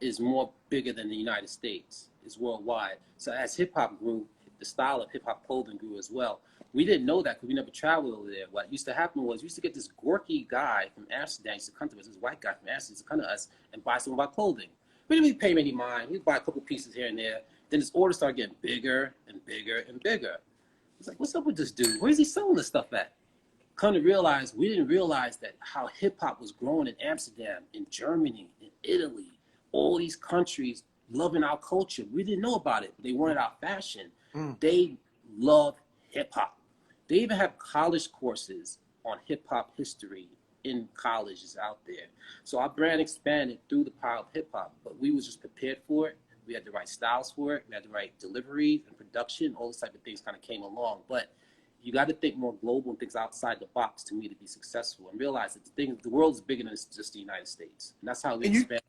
is more bigger than the United States. It's worldwide. So as hip hop grew, the style of hip hop clothing grew as well. We didn't know that because we never traveled over there. What used to happen was we used to get this gorky guy from Amsterdam, used to come to us, this white guy from Amsterdam used to come to us and buy some of our clothing. We didn't really pay him any mind. We'd buy a couple pieces here and there. Then his orders started getting bigger and bigger and bigger. It's like, what's up with this dude? Where's he selling this stuff at? Come to realize, we didn't realize that how hip hop was growing in Amsterdam, in Germany, in Italy, all these countries loving our culture. We didn't know about it. They wanted our fashion. They love hip hop. They even have college courses on hip hop history in colleges out there. So our brand expanded through the power of hip hop, but we was just prepared for it. We had the right styles for it. We had the right deliveries and production. All those type of things kind of came along. But you got to think more global and things outside the box to me to be successful, and realize that the world is bigger than just the United States. And that's how we expand.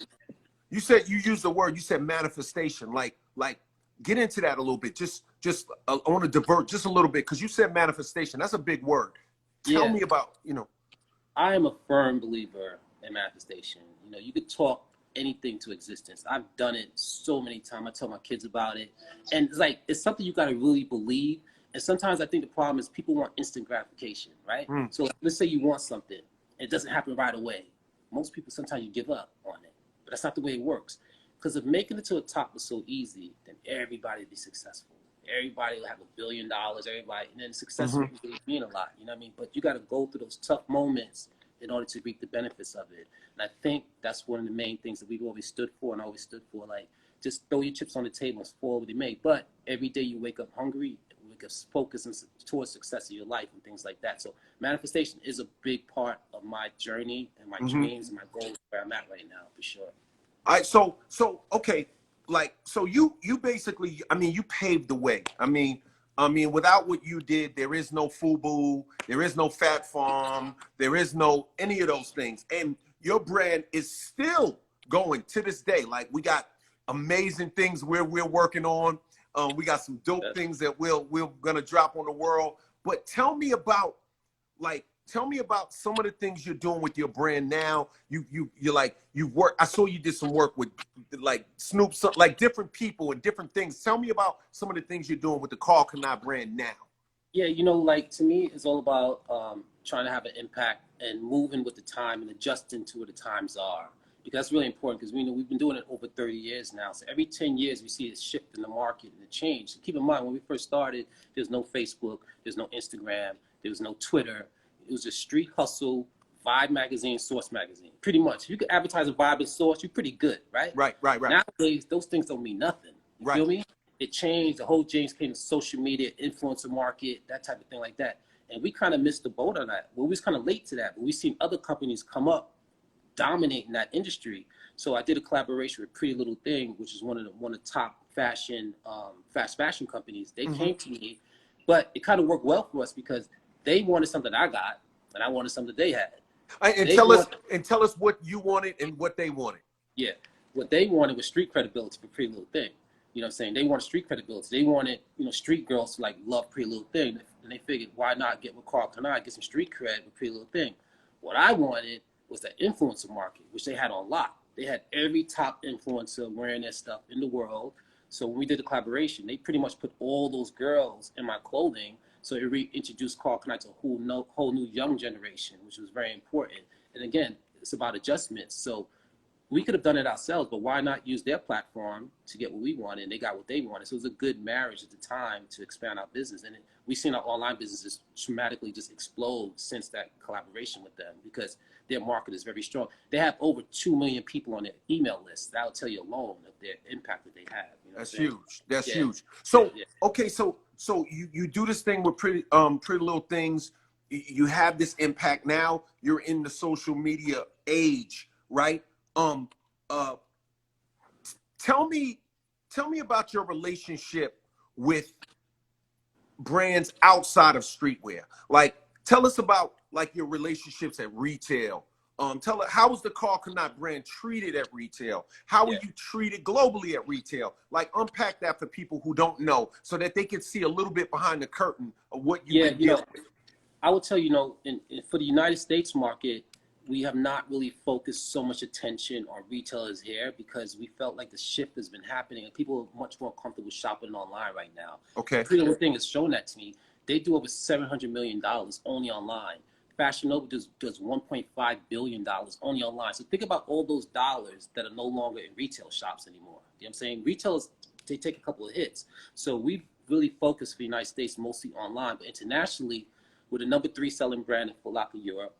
You said, you used the word, you said manifestation. Like get into that a little bit. I want to divert just a little bit, because you said manifestation. That's a big word. Tell me about, you know. I am a firm believer in manifestation. You know, you could talk anything to existence. I've done it so many times. I tell my kids about it. And it's like, it's something you got to really believe. And sometimes I think the problem is people want instant gratification, right? So let's say you want something. It doesn't happen right away. Most people, sometimes you give up on it. But that's not the way it works. Because if making it to the top was so easy, then everybody would be successful. Everybody will have $1 billion, everybody, and then success would really mean a lot, you know what I mean? But you got to go through those tough moments in order to reap the benefits of it. And I think that's one of the main things that we've always stood for and always stood for. Like, just throw your chips on the table and spoil what they made. But every day you wake up hungry, wake up focused towards success of your life and things like that. So manifestation is a big part of my journey and my dreams and my goals where I'm at right now, for sure. All right, so okay, like, so you basically, I mean, you paved the way. I mean, without what you did, there is no FUBU, there is no Fat Farm, there is no any of those things, and your brand is still going to this day. Like, we got amazing things we're working on. We got some dope things that we're gonna drop on the world. But tell me about some of the things you're doing with your brand now. You're like, you work. I saw you did some work with like Snoop, like different people and different things. Tell me about some of the things you're doing with the Carca 9 brand now. Yeah, you know, like, to me, it's all about trying to have an impact and moving with the time and adjusting to what the times are. Because that's really important, because we know we've been doing it over 30 years now. So every 10 years we see a shift in the market and a change. So keep in mind, when we first started, there's no Facebook, there's no Instagram, there was no Twitter. It was just street hustle, Vibe magazine, Source magazine. Pretty much. If you could advertise a Vibe and Source, you're pretty good, right? Right. Nowadays, those things don't mean nothing. You feel me? It changed. The whole James came to social media, influencer market, that type of thing like that. And we kind of missed the boat on that. Well, we was kind of late to that, but we've seen other companies come up dominating that industry. So I did a collaboration with Pretty Little Thing, which is one of the top fashion, fast fashion companies. They came to me, but it kind of worked well for us because they wanted something I got, and I wanted something they had. And tell us what you wanted and what they wanted. Yeah, what they wanted was street credibility for Pretty Little Thing. You know what I'm saying? They wanted street credibility. They wanted, you know, street girls to like love Pretty Little Thing. And they figured, why not get with Carl Kanai, get some street cred with Pretty Little Thing? What I wanted was the influencer market, which they had on lock. They had every top influencer wearing their stuff in the world. So when we did the collaboration, they pretty much put all those girls in my clothing. So it reintroduced Carl Kanai to a whole new young generation, which was very important. And again, it's about adjustments. So we could have done it ourselves, but why not use their platform to get what we wanted? And they got what they wanted. So it was a good marriage at the time to expand our business. And we've seen our online businesses dramatically just explode since that collaboration with them, because their market is very strong. They have over 2 million people on their email list. That'll tell you alone of their impact that they have. You know, That's huge. That's yeah. huge. So, yeah. okay, so you do this thing with Pretty Little Things. You have this impact now. You're in the social media age, right? Tell me about your relationship with brands outside of streetwear. Like, tell us about like your relationships at retail. Tell us, how was the Carl Kanai brand treated at retail? How were you treated globally at retail? Like, unpack that for people who don't know, so that they can see a little bit behind the curtain of what you you know, I would tell you, for the United States market, we have not really focused so much attention on retailers here, because we felt like the shift has been happening and people are much more comfortable shopping online right now. Okay. Pretty Little Thing has shown that to me. They do over $700 million only online. Fashion Nova does $1.5 billion only online. So think about all those dollars that are no longer in retail shops anymore. You know what I'm saying? Retailers, they take a couple of hits. So we've really focused for the United States mostly online, but internationally, we're the #3 selling brand in Foot Locker Europe.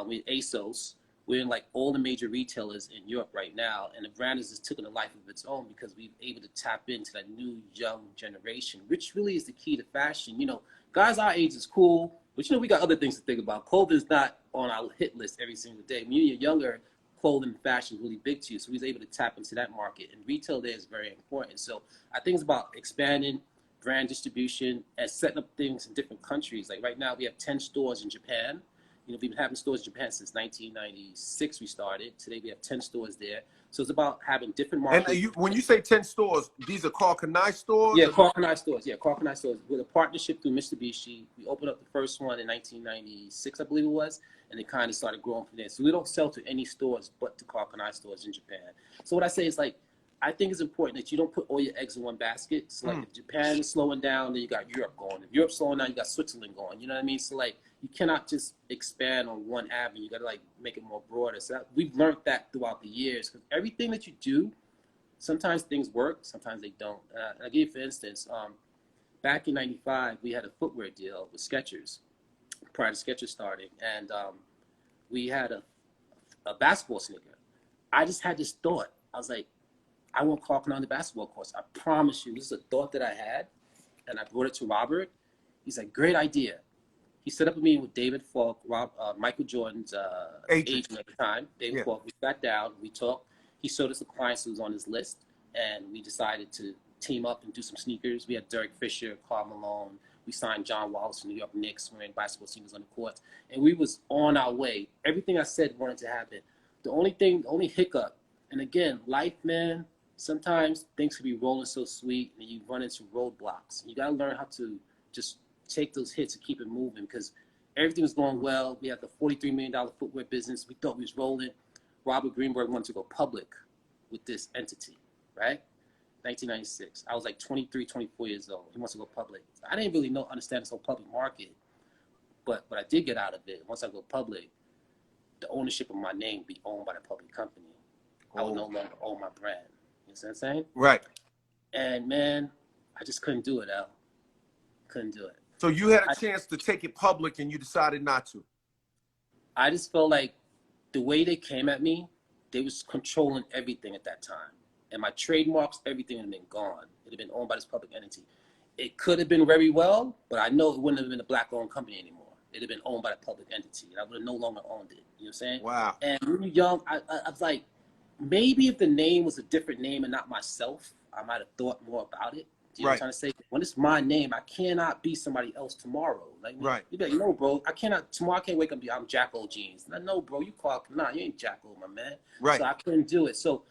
With ASOS, we're in like all the major retailers in Europe right now, and the brand has just taken a life of its own because we've been able to tap into that new young generation, which really is the key to fashion. You know, guys our age is cool, but you know, we got other things to think about. Clothing's not on our hit list every single day. When you're younger, clothing and fashion is really big to you, so we was able to tap into that market, and retail there is very important. So I think it's about expanding brand distribution and setting up things in different countries. Like right now, we have 10 stores in Japan. You know, we've been having stores in Japan since 1996 we started. Today we have 10 stores there. So it's about having different markets. And when you say 10 stores, these are Carl Kanai stores? Yeah, Carl Kanai stores. Yeah, Carl Kanai stores. With a partnership through Mitsubishi, we opened up the first one in 1996, I believe it was, and it kind of started growing from there. So we don't sell to any stores but the Carl Kanai stores in Japan. So what I say is, like, I think it's important that you don't put all your eggs in one basket. So like if Japan is slowing down, then you got Europe going. If Europe's slowing down, you got Switzerland going. You know what I mean? So like, you cannot just expand on one avenue. You got to like make it more broader. So we've learned that throughout the years, because everything that you do, sometimes things work, sometimes they don't. I'll give you, for instance, back in '95, we had a footwear deal with Skechers prior to Skechers starting, and we had a basketball sneaker. I just had this thought. I was like, I want Carl Kanai on the basketball course. I promise you, this is a thought that I had, and I brought it to Robert. He's like, great idea. He set up a meeting with David Falk, Michael Jordan's agent at the time. David Falk, we sat down, we talked. He showed us the clients who was on his list, and we decided to team up and do some sneakers. We had Derek Fisher, Karl Malone. We signed John Wallace from New York Knicks, wearing basketball sneakers on the court. And we was on our way. Everything I said wanted to happen. The only hiccup, and again, life, man, sometimes things can be rolling so sweet and you run into roadblocks. You got to learn how to just take those hits and keep it moving, because everything was going well. We had the $43 million footwear business. We thought we was rolling. Robert Greenberg wanted to go public with this entity, right? 1996. I was like 23, 24 years old. He wants to go public. I didn't really understand this whole public market, but what I did get out of it, once I go public, the ownership of my name be owned by the public company. I would no longer own my brand. You see what I'm saying? Right. And man, I just couldn't do it, Al. Couldn't do it. So you had a chance to take it public and you decided not to. I just felt like the way they came at me, they was controlling everything at that time. And my trademarks, everything had been gone. It had been owned by this public entity. It could have been very well, but I know it wouldn't have been a black-owned company anymore. It had been owned by the public entity, and I would have no longer owned it. You know what I'm saying? Wow. And when you're young, I was like, maybe if the name was a different name and not myself, I might have thought more about it. You know what I'm trying to say? When it's my name, I cannot be somebody else tomorrow. Like, you be like, no, bro, tomorrow I can't wake up and be, I'm Jack-O Jeans. No, bro, you Carl Kanai, you ain't Jack-O, my man. Right. So I couldn't do it. So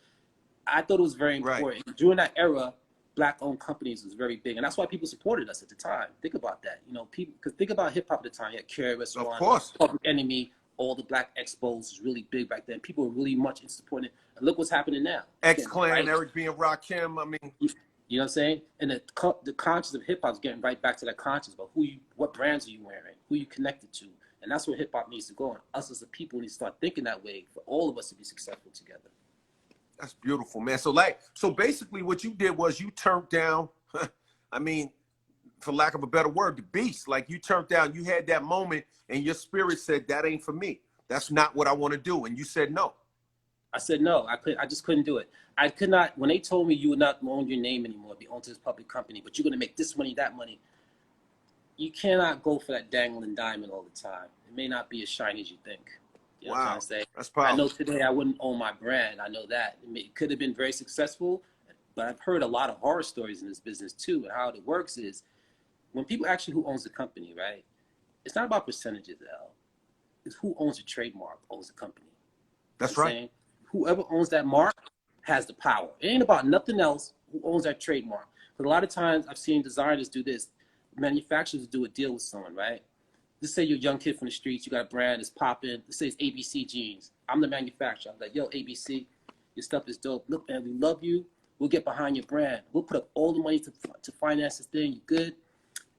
I thought it was very important. During that era, Black-owned companies was very big, and that's why people supported us at the time. Think about that. You know, people, because think about hip hop at the time. You had KRS Of One, course. Public Enemy, all the Black Expos was really big back then. People were really much into supporting it. And look what's happening now. X-Clan, Right? Eric B. and Rakim. I mean, You know what I'm saying? And the conscience of hip hop is getting right back to that conscience about what brands are you wearing, who you connected to, and that's where hip hop needs to go. And us as a people need to start thinking that way for all of us to be successful together. that's beautiful, man. So basically, what you did was you turned down. I mean, for lack of a better word, the beast. Like you turned down. You had that moment, and your spirit said, "That ain't for me. That's not what I want to do." And you said no. I said no. I just couldn't do it. I could not. When they told me you would not own your name anymore, be owned to this public company, but you're going to make this money, that money. You cannot go for that dangling diamond all the time. It may not be as shiny as you think. You know what I'm trying to say? That's powerful. I know today I wouldn't own my brand. I know that. It could have been very successful, but I've heard a lot of horror stories in this business too. And how it works is when people actually who owns the company, right? It's not about percentages, L. It's who owns the trademark owns the company. That's You know what I'm right. saying? Whoever owns that mark has the power. It ain't about nothing else who owns that trademark. But a lot of times I've seen designers do this. Manufacturers do a deal with someone, right? Let's say you're a young kid from the streets, you got a brand, it's poppin'. Let's say it's ABC jeans. I'm the manufacturer. I'm like, yo, ABC, your stuff is dope. Look, man, we love you. We'll get behind your brand. We'll put up all the money to finance this thing. You good?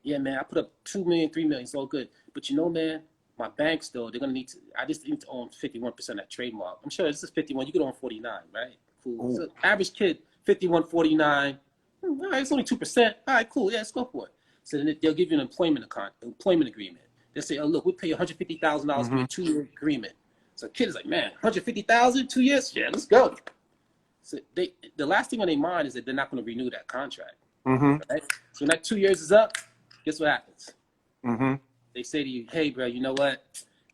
Yeah, man, I put up $2 million, $3 million. It's all good. But you know, man, my banks, though, they're going to need to, I just need to own 51% of that trademark. I'm sure this is 51. You could own 49, right? Cool. So average kid, 51, 49. All right, it's only 2%. All right, cool. Yeah, let's go for it. So then they'll give you an employment agreement. They'll say, oh, look, we'll pay you $150,000 for your 2-year agreement. So the kid is like, man, $150,000, 2 years? Yeah, let's go. So the last thing on their mind is that they're not going to renew that contract. Right? So when that 2 years is up, guess what happens? They say to you, hey, bro, you know what?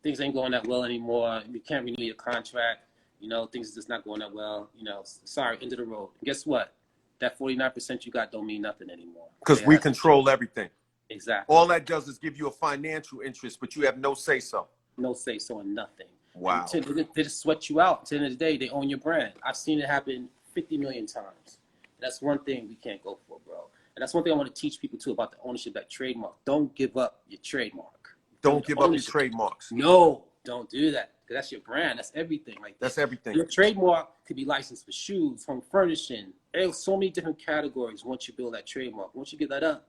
Things ain't going that well anymore. We can't renew your contract. You know, things are just not going that well. You know, sorry, end of the road. And guess what? That 49% you got don't mean nothing anymore. Because we control everything. Exactly. All that does is give you a financial interest, but you have no say-so. No say-so in nothing. Wow. They just sweat you out. At the end of the day, they own your brand. I've seen it happen 50 million times. That's one thing we can't go for, bro. And that's one thing I want to teach people, too, about the ownership of that trademark. Don't give up your trademark. Don't give up your trademarks. No, don't do that. Because that's your brand. That's everything. Like That's everything. Your trademark could be licensed for shoes, home furnishing. There's so many different categories once you build that trademark. Once you give that up,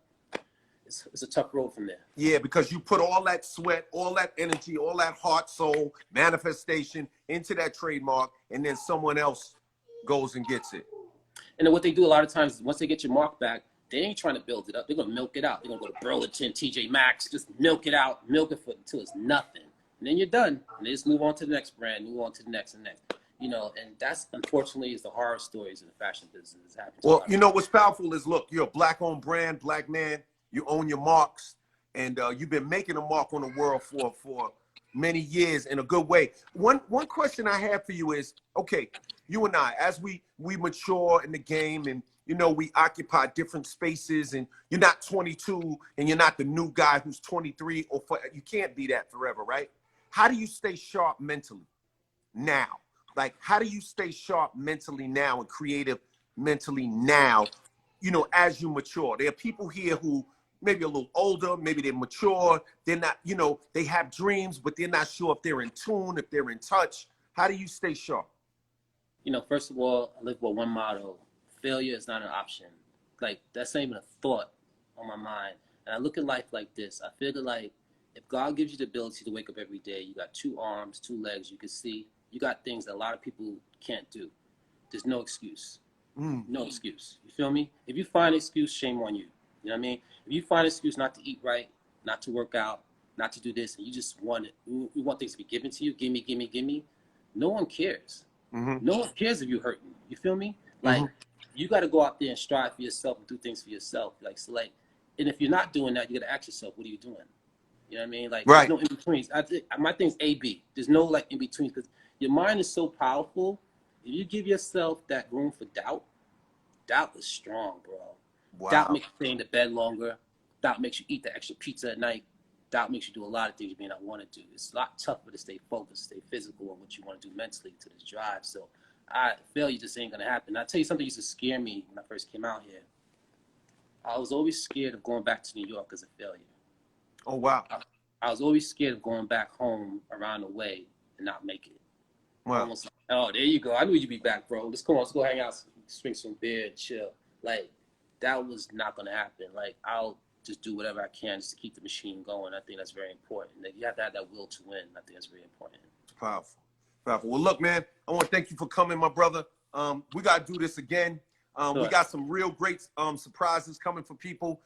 it's a tough road from there. Yeah, because you put all that sweat, all that energy, all that heart, soul, manifestation into that trademark, and then someone else goes and gets it. And then what they do a lot of times is once they get your mark back, they ain't trying to build it up. They're going to milk it out. They're going to go to Burlington, TJ Maxx, just milk it out, milk it until it's nothing. And then you're done. And they just move on to the next brand, move on to the next and next. You know, and that's unfortunately is the horror stories in the fashion business. Well, you know what's powerful is, look, you're a black-owned brand, black man. You own your marks, and you've been making a mark on the world for many years in a good way. One question I have for you is, okay, you and I, as we mature in the game, and you know we occupy different spaces, and you're not 22, and you're not the new guy who's 23, you can't be that forever, right? How do you stay sharp mentally now? Like, how do you stay sharp mentally now and creative mentally now, you know, as you mature? There are people here who maybe a little older, maybe they're mature, they're not, you know, they have dreams, but they're not sure if they're in tune, if they're in touch. How do you stay sharp? You know, first of all, I live by one motto: failure is not an option. Like, that's not even a thought on my mind. And I look at life like this. I feel like if God gives you the ability to wake up every day, you got 2 arms, 2 legs, you can see, you got things that a lot of people can't do. There's no excuse. No excuse. You feel me? If you find an excuse, shame on you. You know what I mean? If you find an excuse not to eat right, not to work out, not to do this, and you just want it, you want things to be given to you, gimme, no one cares. No one cares if you're hurting. You feel me? Like, you got to go out there and strive for yourself and do things for yourself. Like, and if you're not doing that, you got to ask yourself, what are you doing? You know what I mean? Like, right. There's no in-betweens. My thing's A-B. There's no, like, in-betweens, because your mind is so powerful. If you give yourself that room for doubt is strong, bro. Wow. Doubt makes you stay in the bed longer. Doubt makes you eat the extra pizza at night. Doubt makes you do a lot of things you may not want to do. It's a lot tougher to stay focused, stay physical on what you want to do mentally to this drive. So failure just ain't going to happen. I'll tell you something used to scare me when I first came out here. I was always scared of going back to New York as a failure. Oh, wow. I was always scared of going back home around the way and not make it. Wow. Almost like, oh, there you go. I knew you'd be back, bro. Let's go hang out, drink some beer, chill. Like, that was not going to happen. Like, I'll just do whatever I can just to keep the machine going. I think that's very important. Like, you have to have that will to win. I think that's very important. It's powerful. Powerful. Well, look, man, I want to thank you for coming, my brother. We got to do this again. We got some real great surprises coming for people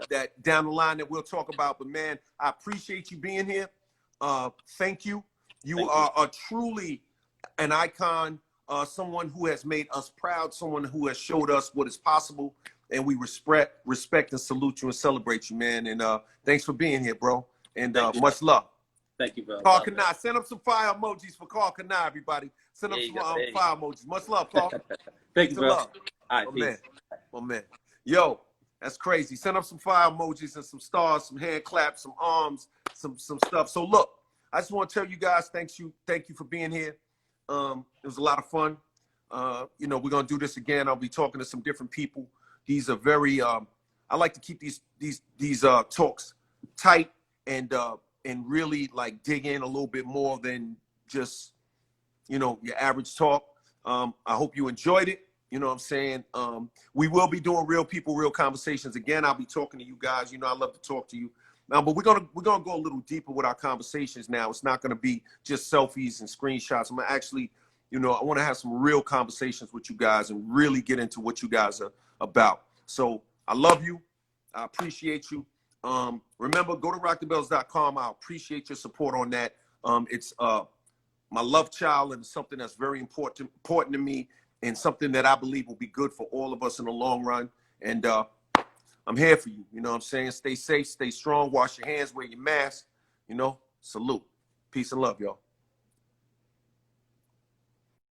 that down the line that we'll talk about. But, man, I appreciate you being here. Thank you. You are truly an icon, someone who has made us proud, someone who has showed us what is possible. And we respect and salute you and celebrate you, man. And thanks for being here, bro. And much love. Thank you, bro. Carl Kanai. Send up some fire emojis for Carl Kanai, everybody. Send up some fire emojis. Much love, Carl. Thank you, bro. Love. All right, my peace. man. My man. Yo, that's crazy. Send up some fire emojis and some stars, some hand claps, some arms, some stuff. So look, I just want to tell you guys, thank you for being here. It was a lot of fun. You know, we're gonna do this again. I'll be talking to some different people. These are very I like to keep these talks tight and really like dig in a little bit more than just, you know, your average talk. I hope you enjoyed it. You know what I'm saying? We will be doing real people, real conversations. Again, I'll be talking to you guys. You know, I love to talk to you. Now, but we're gonna go a little deeper with our conversations now. It's not gonna be just selfies and screenshots. I'm gonna actually, you know, I want to have some real conversations with you guys and really get into what you guys are about. So I love you. I appreciate you. Remember, go to rockthebells.com. I appreciate your support on that. It's my love child and something that's very important to me and something that I believe will be good for all of us in the long run. And I'm here for you. You know what I'm saying? Stay safe, stay strong, wash your hands, wear your mask. You know, salute. Peace and love, y'all.